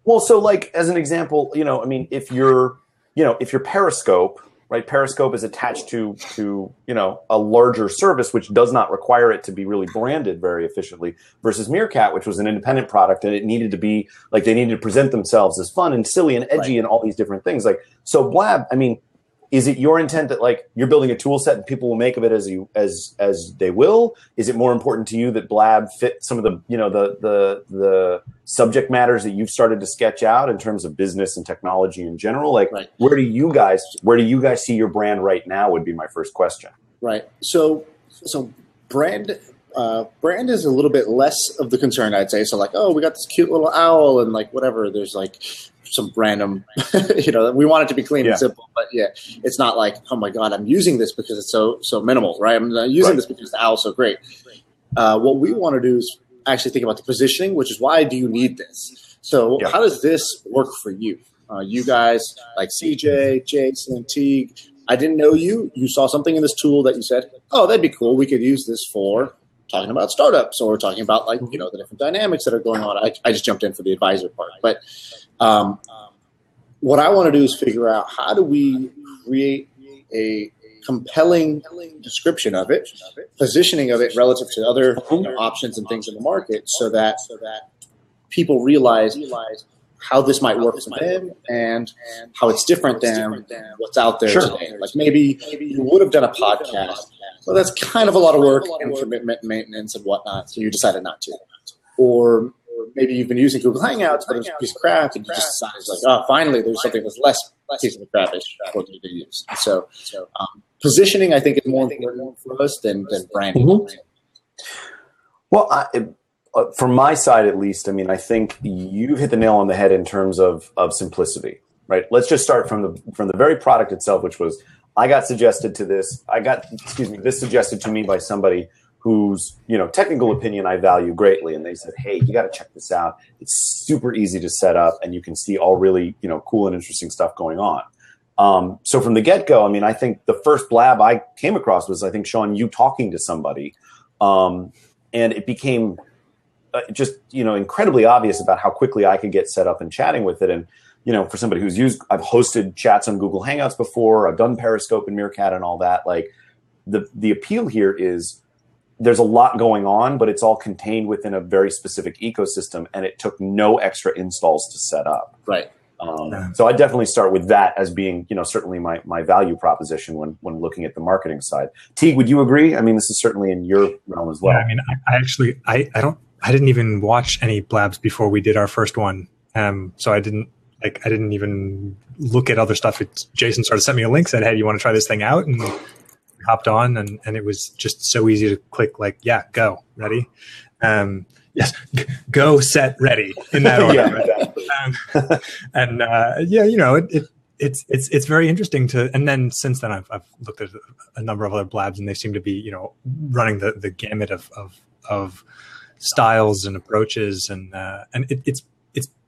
Well, so like, as an example, if you're Periscope, right? Periscope is attached to a larger service, which does not require it to be really branded very efficiently, versus Meerkat, which was an independent product, and it needed to be like, they needed to present themselves as fun and silly and edgy, right, and all these different things. Like, so Blab, is it your intent that like you're building a tool set and people will make of it as they will? Is it more important to you that Blab fit some of the the subject matters that you've started to sketch out in terms of business and technology in general? Like, right, where do you guys see your brand right now would be my first question. Right. So brand is a little bit less of the concern, I'd say. So like, oh, we got this cute little owl and like whatever. There's like some random, we want it to be clean, yeah, and simple, but yeah, it's not like, oh my God, I'm using this because it's so minimal, right? I'm not using, right, this because the owl's so great. What we want to do is actually think about the positioning, which is, why do you need this? So yeah, how does this work for you? You guys like CJ, Jason, Teague, I didn't know you saw something in this tool that you said, oh, that'd be cool. We could use this for talking about startups, or talking about like, the different dynamics that are going on. I just jumped in for the advisor part, but what I want to do is figure out, how do we create a compelling description of it, positioning of it relative to other options and things in the market, so that people realize how this might work for them and how it's different than what's out there, sure, today. Like maybe you would have done a podcast, so that's kind of a lot of work and commitment, maintenance and whatnot, so you decided not to. Or maybe you've been using Google Hangouts, but it's a piece of crap, and you just decided, like, oh, finally there's something that's less piece of crap-ish for you to use. So positioning, I think, is more important for us than branding. Mm-hmm. Well, from my side, at least, I think you hit the nail on the head in terms of simplicity, right? Let's just start from the very product itself, which was, this suggested to me by somebody whose technical opinion I value greatly, and they said, hey, you got to check this out. It's super easy to set up, and you can see all really cool and interesting stuff going on. So from the get-go, I think the first Blab I came across was, I think, Shaan, you talking to somebody, and it became just incredibly obvious about how quickly I could get set up and chatting with it. And for somebody who's I've hosted chats on Google Hangouts before, I've done Periscope and Meerkat and all that. Like, the appeal here is, there's a lot going on, but it's all contained within a very specific ecosystem, and it took no extra installs to set up. Right. So I definitely start with that as being, certainly my value proposition when looking at the marketing side. Teague, would you agree? This is certainly in your realm as well. Yeah, I didn't even watch any Blabs before we did our first one. So I didn't even look at other stuff. Jason started sending me a link, said, hey, you want to try this thing out? And hopped on, and it was just so easy to click, like, yeah, go, ready. Yes, go, set, ready, in that order. Yeah, exactly. And it's very interesting to, and then since then I've looked at a number of other blabs, and they seem to be running the gamut of styles and approaches, and it's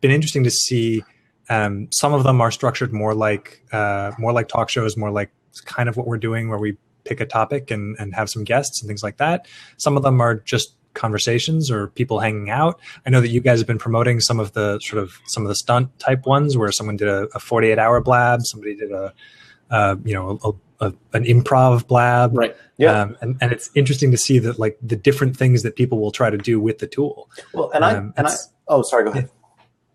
been interesting to see. Some of them are structured more like talk shows, more like kind of what we're doing, where we pick a topic and have some guests and things like that. Some of them are just conversations or people hanging out. I know that you guys have been promoting some of the stunt type ones, where someone did a 48-hour blab, somebody did an improv blab, right? Yeah, and it's interesting to see that, like, the different things that people will try to do with the tool. Well, sorry, go ahead.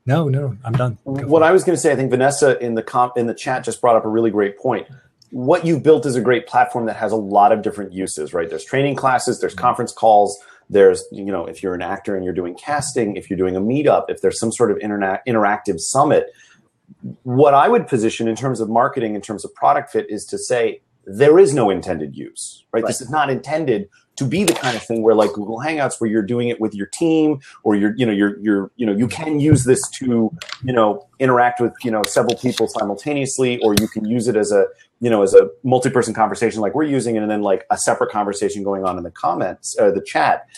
No, I'm done. What I was going to say, I think Vanessa in the chat just brought up a really great point. What you've built is a great platform that has a lot of different uses, right? There's training classes, there's conference calls, there's, if you're an actor and you're doing casting, if you're doing a meetup, if there's some sort of interactive summit. What I would position in terms of marketing, in terms of product fit, is to say there is no intended use, right? This is not intended to be the kind of thing where, like Google Hangouts, where you're doing it with your team, or you can use this to, interact with, several people simultaneously, or you can use it as a multi-person conversation like we're using, and then like a separate conversation going on in the comments or the chat.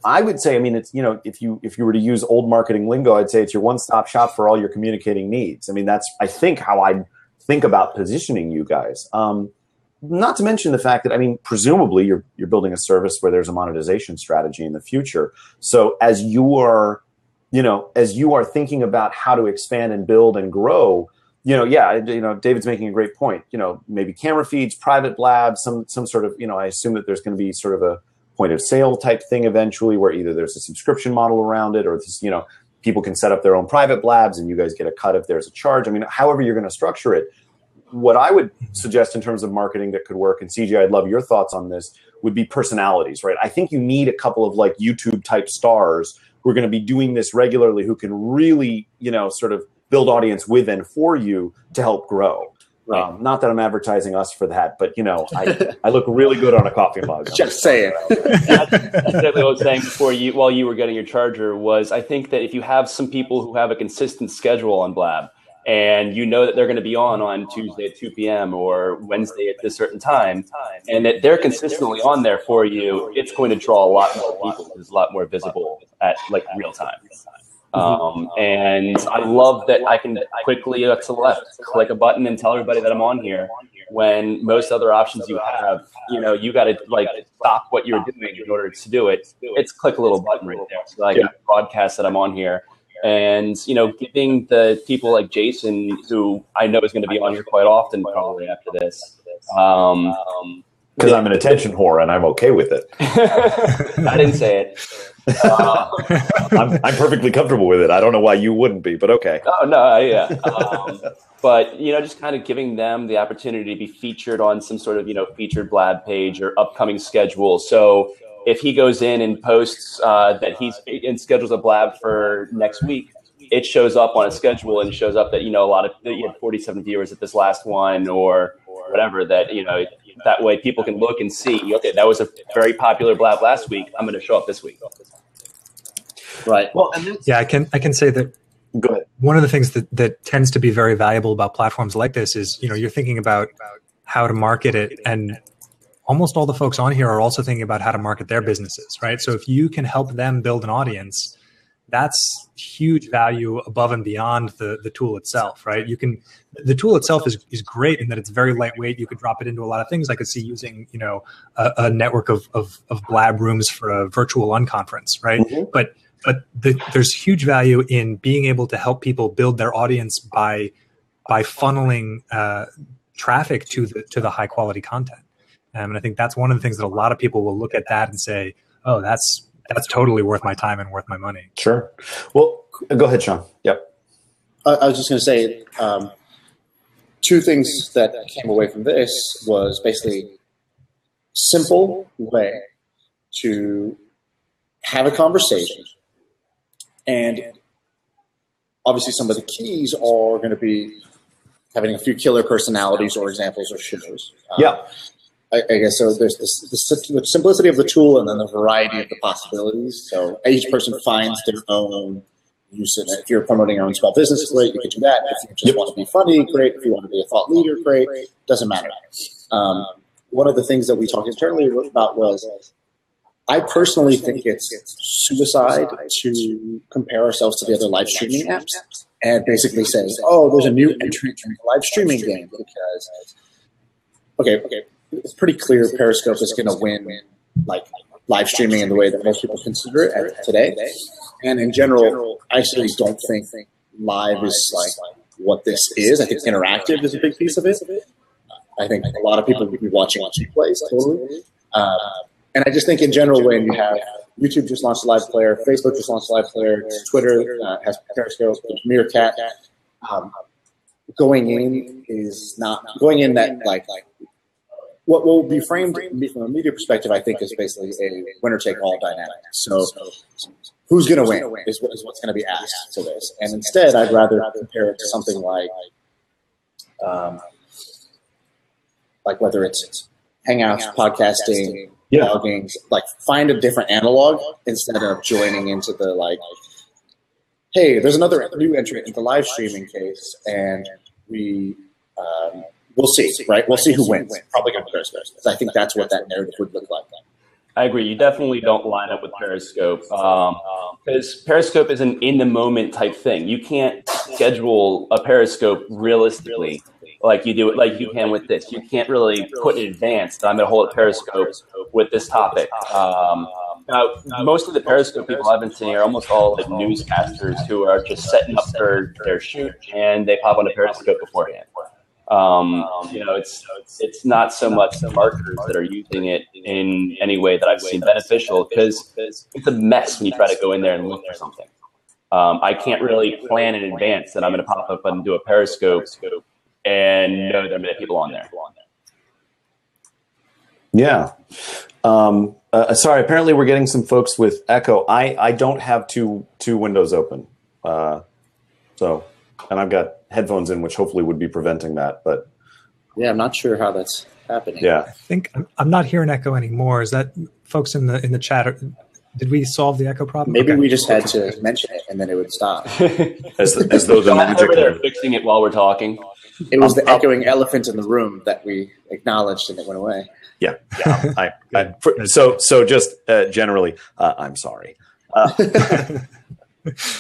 I would say, it's, if you were to use old marketing lingo, I'd say it's your one-stop shop for all your communicating needs. That's, I think, how I think about positioning you guys. Not to mention the fact that, presumably you're building a service where there's a monetization strategy in the future. So as you are thinking about how to expand and build and grow, David's making a great point. Maybe camera feeds, private blabs, some sort of, I assume that there's going to be sort of a point of sale type thing eventually, where either there's a subscription model around it, or this, people can set up their own private blabs and you guys get a cut if there's a charge. However you're going to structure it. What I would suggest in terms of marketing that could work, and CJ, I'd love your thoughts on this, would be personalities, right? I think you need a couple of like YouTube type stars who are going to be doing this regularly, who can really, sort of build audience with and for you to help grow. Right. Not that I'm advertising us for that, but I look really good on a coffee mug. Just saying. That's exactly what I was saying before while you were getting your charger, was I think that if you have some people who have a consistent schedule on Blab, and that they're going to be on Tuesday at 2 p.m. or Wednesday at this certain time, and that they're consistently on there for you, it's going to draw a lot more people. It's a lot more visible at like real time. And I love that I can quickly to the left click a button and tell everybody that I'm on here, when most other options you have, you got to like stop what you're doing in order to do it. It's click a little button right there, so I can broadcast that I'm on here. And, giving the people like Jason, who I know is going to be on here quite often probably after this. Because I'm an attention whore and I'm okay with it. I didn't say it. I'm perfectly comfortable with it. I don't know why you wouldn't be, but okay. Oh, no, yeah. But, just kind of giving them the opportunity to be featured on some sort of, featured Blab page or upcoming schedule. So if he goes in and posts that he's in schedules a Blab for next week, it shows up on a schedule and shows up that, you had 47 viewers at this last one or whatever, that, that way people can look and see, okay, that was a very popular Blab last week. I'm going to show up this week. Right. Well, I can say that. Go ahead. One of the things that tends to be very valuable about platforms like this is, you're thinking about how to market it, and almost all the folks on here are also thinking about how to market their businesses, right? So if you can help them build an audience, that's huge value above and beyond the tool itself, right? The tool itself is great in that it's very lightweight. You could drop it into a lot of things. I could see using, a network of Blab rooms for a virtual unconference, right? Mm-hmm. But there's huge value in being able to help people build their audience by funneling traffic to the high quality content. And I think that's one of the things that a lot of people will look at that and say, oh, that's totally worth my time and worth my money. Sure. Well, go ahead, Shaan. Yep. I was just going to say two things that came away from this was basically simple way to have a conversation. And obviously some of the keys are going to be having a few killer personalities or examples or shows. I guess so. There's the simplicity of the tool, and then the variety of the possibilities. So each person finds their own use it. If you're promoting your own small business, great, you can do that. If you just want to be funny, great. If you want to be a thought leader, great. Doesn't matter. One of the things that we talked internally about was, I personally think it's suicide to compare ourselves to the other live streaming apps and basically say, oh, there's a new entrant in the live streaming game because, okay, it's pretty clear Periscope is going to win like live streaming in the way that most people consider it today. And in general, I actually don't think live is like what this is. I think interactive is a big piece of it. I think a lot of people will be watching replays, totally. And I just think in general, when you have YouTube just launched a live player, Facebook just launched a live player, Twitter has Periscope, Meerkat, going in that like what will be framed from a media perspective, I think, is basically a winner-take-all dynamic. So who's going to win is what's going to be asked to this. And instead, I'd rather compare it to something like whether it's Hangouts, podcasting, blogging, like find a different analog instead of joining into the like, hey, there's another new entrant in the live streaming case, and we'll see, right? We'll see who wins. Probably going to Periscope. I think that's what that narrative would look like. I agree. You definitely don't line up with Periscope because Periscope is an in-the-moment type thing. You can't schedule a Periscope realistically like you do it, like you can with this. You can't really put in advance that I'm going to hold a Periscope with this topic. Now, most of the Periscope people I've been seeing are almost all like newscasters who are just setting up their shoot and they pop on a Periscope beforehand. It's not so much the marketers that are using it in any way that I've seen beneficial because it's a mess when you try to go in there and look for something. I can't really plan in advance that I'm going to pop up and do a Periscope and know there are many people on there. Yeah. Sorry, apparently we're getting some folks with echo. I don't have two windows open. And I've got headphones in, which hopefully would be preventing that. But yeah, I'm not sure how that's happening. Yeah, I think I'm not hearing echo anymore. Is that folks in the chat? Did we solve the echo problem? Maybe we just had to mention it and then it would stop. as those in the magic they're fixing it while we're talking. It was the echoing elephant in the room that we acknowledged and it went away. Yeah. So just generally, I'm sorry.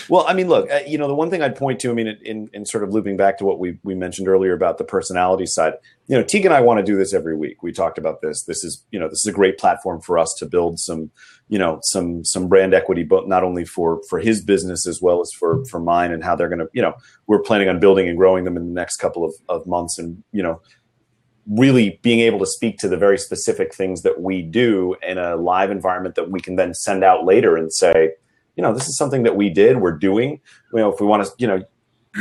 Well, I mean, look, the one thing I'd point to, I mean, in sort of looping back to what we mentioned earlier about the personality side, Teague and I want to do this every week. We talked about this. This is a great platform for us to build some brand equity, but not only for his business as well as for mine and how they're going to, we're planning on building and growing them in the next couple of months and, really being able to speak to the very specific things that we do in a live environment that we can then send out later and say, this is something that we did, we're doing. If we want to, you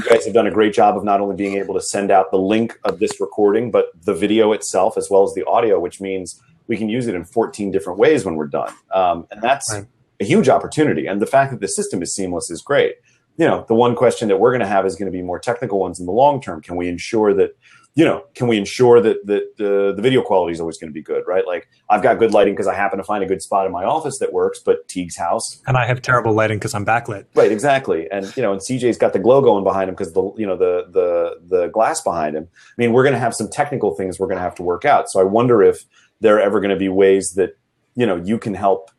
guys have done a great job of not only being able to send out the link of this recording, but the video itself as well as the audio, which means we can use it in 14 different ways when we're done. And that's a huge opportunity. And the fact that the system is seamless is great. The one question that we're going to have is going to be more technical ones in the long term. Can we ensure that the video quality is always going to be good, right? Like I've got good lighting because I happen to find a good spot in my office that works, but Teague's house. And I have terrible lighting because I'm backlit. Right, exactly. And, and CJ's got the glow going behind him because the glass behind him. I mean, we're going to have some technical things we're going to have to work out. So I wonder if there are ever going to be ways that, you can help,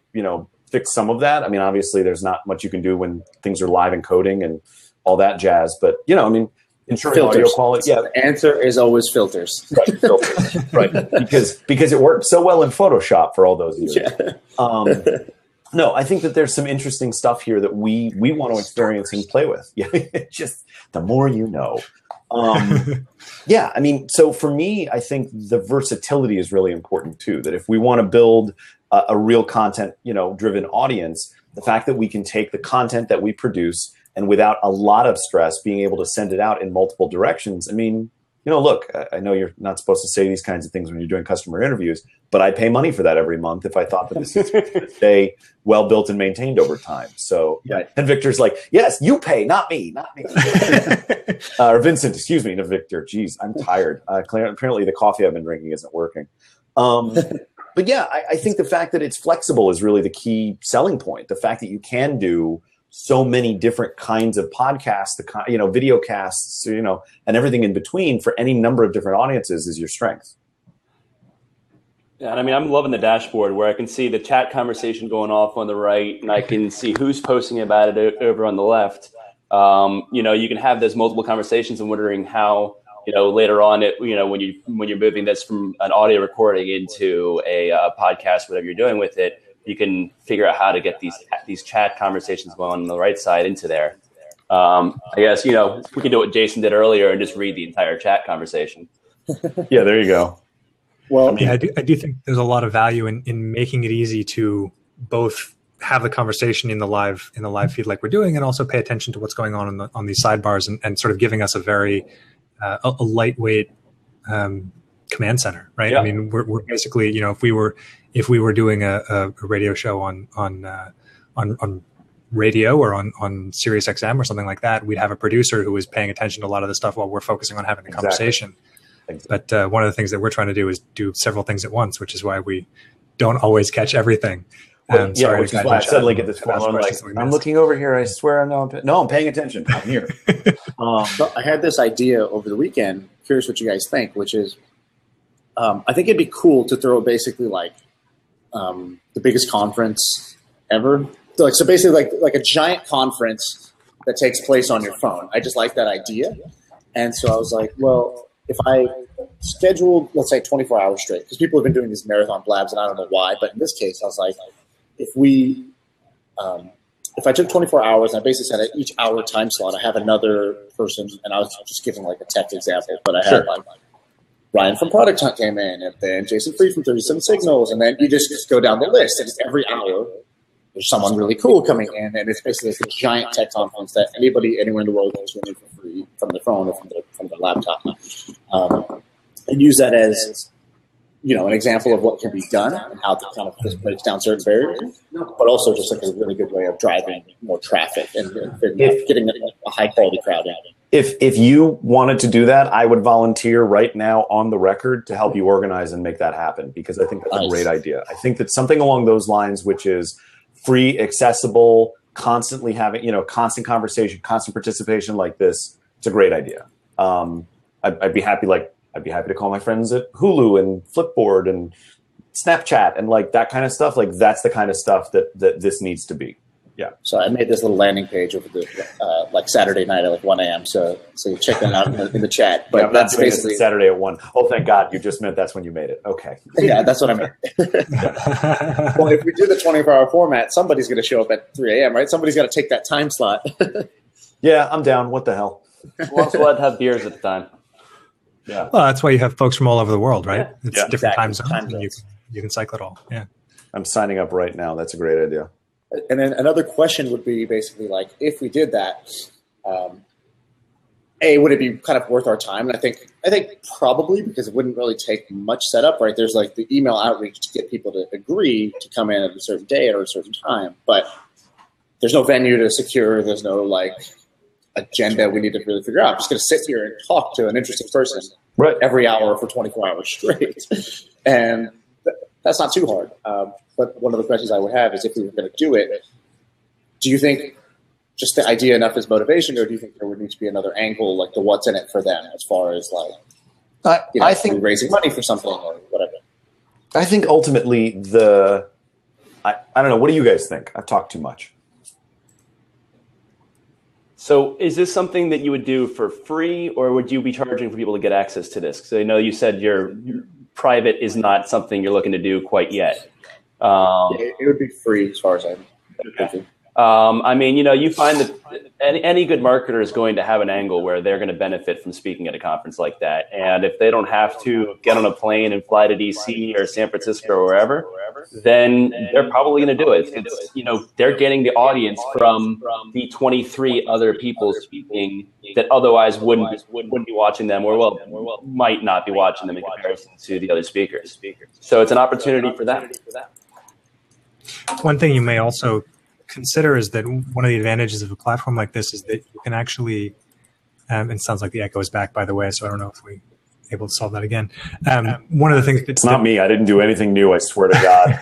fix some of that. I mean, obviously there's not much you can do when things are live encoding and all that jazz, but, ensuring audio quality. Yeah, the answer is always filters. Right, filters. Right, because it worked so well in Photoshop for all those years. Yeah. No, I think that there's some interesting stuff here that we want to experience and play with. Yeah, just the more you know. Yeah, I mean, so for me, I think the versatility is really important too. That if we want to build a real content, driven audience, the fact that we can take the content that we produce and without a lot of stress, being able to send it out in multiple directions. I mean, look, I know you're not supposed to say these kinds of things when you're doing customer interviews, but I pay money for that every month if I thought that this is going to stay well built and maintained over time. So, yeah. And Victor's like, yes, you pay, not me. Or Vincent, excuse me, no, Victor. Geez, I'm tired. Apparently the coffee I've been drinking isn't working. But yeah, I think the fact that it's flexible is really the key selling point. The fact that you can do so many different kinds of podcasts, video casts, and everything in between for any number of different audiences is your strength. Yeah, and I mean, I'm loving the dashboard where I can see the chat conversation going off on the right, and I can see who's posting about it over on the left. You can have those multiple conversations and wondering how, later on, when you're moving this from an audio recording into a podcast, whatever you're doing with it, you can figure out how to get these chat conversations going on the right side into there. I guess, we can do what Jason did earlier and just read the entire chat conversation. Yeah, there you go. Well, I do think there's a lot of value in making it easy to both have the conversation in the live feed like we're doing, and also pay attention to what's going on these sidebars, and sort of giving us a very a lightweight command center, right? Yeah. I mean, we're basically, if we were doing a radio show on radio or on Sirius XM or something like that, we'd have a producer who is paying attention to a lot of the stuff while we're focusing on having the conversation. But one of the things that we're trying to do is do several things at once, which is why we don't always catch everying. Which is why I suddenly get this phone like, I'm looking over here. I swear I'm paying attention. I'm here. So I had this idea over the weekend. Curious what you guys think, which is I think it'd be cool to throw basically the biggest conference ever. So basically like a giant conference that takes place on your phone. I just like that idea. And so I was like, well, if I scheduled, let's say 24 hours straight, because people have been doing these marathon blabs and I don't know why, but in this case, I was like, if I took 24 hours and I basically said at each hour time slot, I have another person, and I was just giving like a tech example, but I had Ryan from Product Hunt came in, and then Jason Fried from 37 Signals, and then you just go down the list, and every hour there's someone really cool coming in, and it's basically like a giant tech conference that anybody anywhere in the world can tune in for free from their phone or from their laptop, and use that as an example of what can be done and how to kind of just breaks down certain barriers, but also just like a really good way of driving more traffic and getting a high quality crowd in. If you wanted to do that, I would volunteer right now on the record to help you organize and make that happen, because I think that's a great idea. I think that something along those lines, which is free, accessible, constantly having, constant conversation, constant participation like this, it's a great idea. I'd be happy to call my friends at Hulu and Flipboard and Snapchat and like that kind of stuff. Like that's the kind of stuff that this needs to be. Yeah. So I made this little landing page over the like Saturday night at like 1 a.m. So you check that out in the chat. But that's basically Saturday at 1. Oh, thank God! You just meant that's when you made it. Okay. Yeah, that's what I meant. Well, if we do the 24-hour format, somebody's going to show up at 3 a.m. Right? Somebody's got to take that time slot. Yeah, I'm down. What the hell? We'll also have beers at the time. Yeah. Well, that's why you have folks from all over the world, right? Yeah. It's different time zones. And you can cycle it all. Yeah. I'm signing up right now. That's a great idea. And then another question would be basically like, if we did that, would it be kind of worth our time? And I think probably, because it wouldn't really take much setup, right? There's like the email outreach to get people to agree to come in at a certain day or a certain time, but there's no venue to secure. There's no like agenda we need to really figure out. I'm just going to sit here and talk to an interesting person every hour for 24 hours straight. And that's not too hard. But one of the questions I would have is, if we were going to do it, do you think just the idea enough is motivation, or do you think there would need to be another angle, like the what's in it for them, as far as like, I think raising money for something or whatever? I think ultimately I don't know. What do you guys think? I've talked too much. So is this something that you would do for free, or would you be charging for people to get access to this? So I know you said your private is not something you're looking to do quite yet. It would be free as far as I'm thinking. I mean, you find that any good marketer is going to have an angle where they're going to benefit from speaking at a conference like that. And if they don't have to get on a plane and fly to DC or San Francisco or wherever, then they're probably going to do it. It's, they're getting the audience from the 23 other people speaking that otherwise wouldn't be watching them, or might not be watching them in comparison to the other speakers. So it's an opportunity for them. One thing you may also consider is that one of the advantages of a platform like this is that you can actually, and it sounds like the echo is back, by the way, so I don't know if we're able to solve that again. One of the things it's not me. I didn't do anything new. I swear to God.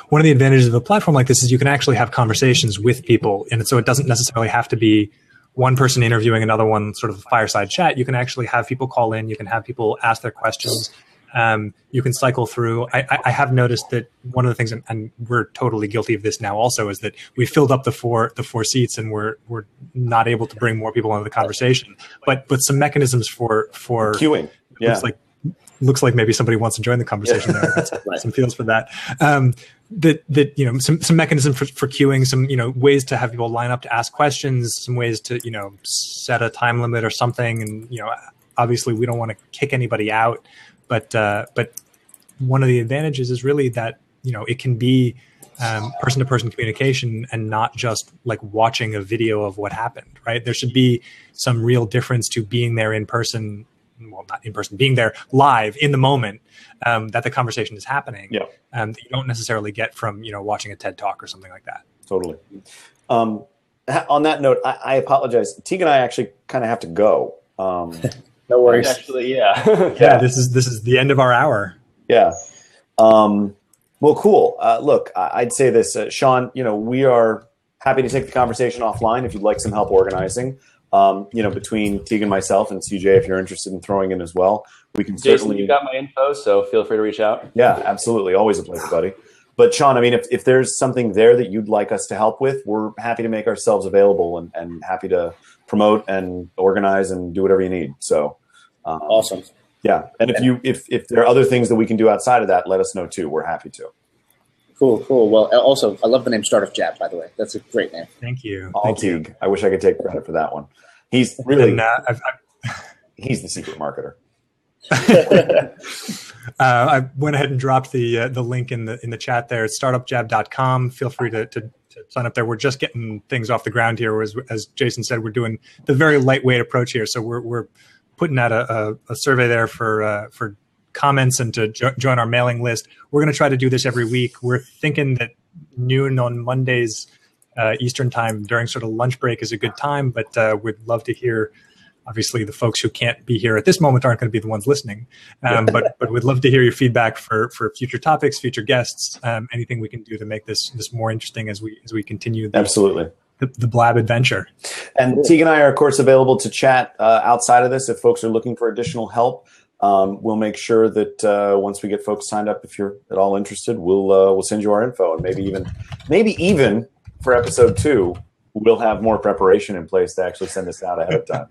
One of the advantages of a platform like this is you can actually have conversations with people. And so it doesn't necessarily have to be one person interviewing another one, sort of a fireside chat. You can actually have people call in. You can have people ask their questions. You can cycle through. I have noticed that one of the things, and we're totally guilty of this now also, is that we filled up the four seats and we're not able to bring more people into the conversation. But some mechanisms for queuing. Yeah. Looks like maybe somebody wants to join the conversation there. Right. Some feels for that. That you know, some mechanism for queuing, some, you know, ways to have people line up to ask questions, some ways to, you know, set a time limit or something. And, you know, obviously we don't want to kick anybody out, but one of the advantages is really that, you know, it can be person-to-person communication and not just like watching a video of what happened, right? There should be some real difference to being there in person. Well, not in person, being there live in the moment that the conversation is happening. Yeah. That you don't necessarily get from, you know, watching a TED Talk or something like that. Totally. On that note, I apologize. Teague and I actually kind of have to go. No worries. Actually, yeah. Yeah, this is the end of our hour. Yeah. Well, cool. Look, I'd say this, Shaan, you know, we are happy to take the conversation offline if you'd like some help organizing. You know, between Teague and myself and CJ, if you're interested in throwing in as well, we can Jason, certainly. You got my info, so feel free to reach out. Yeah, absolutely. Always a pleasure, buddy. But Shaan, I mean, if there's something there that you'd like us to help with, we're happy to make ourselves available and happy to promote and organize and do whatever you need. So awesome. Yeah. And if there are other things that we can do outside of that, let us know too. We're happy to. Cool. Well, also, I love the name StartupJab, by the way. That's a great name. Thank you. Teague. I wish I could take credit for that one. He's really, he's the secret marketer. I went ahead and dropped the link in the chat there. It's StartupJab.com. Feel free to sign up there. We're just getting things off the ground here. As Jason said, we're doing the very lightweight approach here. So we're putting out a survey there for comments and to join our mailing list. We're going to try to do this every week. We're thinking that noon on Mondays Eastern time during sort of lunch break is a good time, but we'd love to hear. Obviously, the folks who can't be here at this moment aren't going to be the ones listening, but we'd love to hear your feedback for future topics, future guests, anything we can do to make this more interesting as we continue. Absolutely. The Blab adventure. And Teague and I are, of course, available to chat outside of this if folks are looking for additional help. We'll make sure that once we get folks signed up, if you're at all interested, we'll send you our info, and maybe even for episode 2, we'll have more preparation in place to actually send this out ahead of time.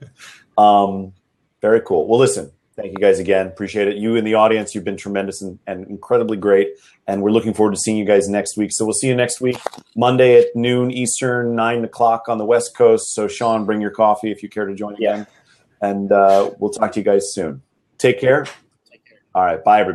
Very cool. Well, listen, thank you guys again. Appreciate it. You in the audience, you've been tremendous and incredibly great. And we're looking forward to seeing you guys next week. So we'll see you next week, Monday at noon Eastern, 9 o'clock on the West Coast. So Shaan, bring your coffee if you care to join again. And we'll talk to you guys soon. Take care. All right. Bye, everybody.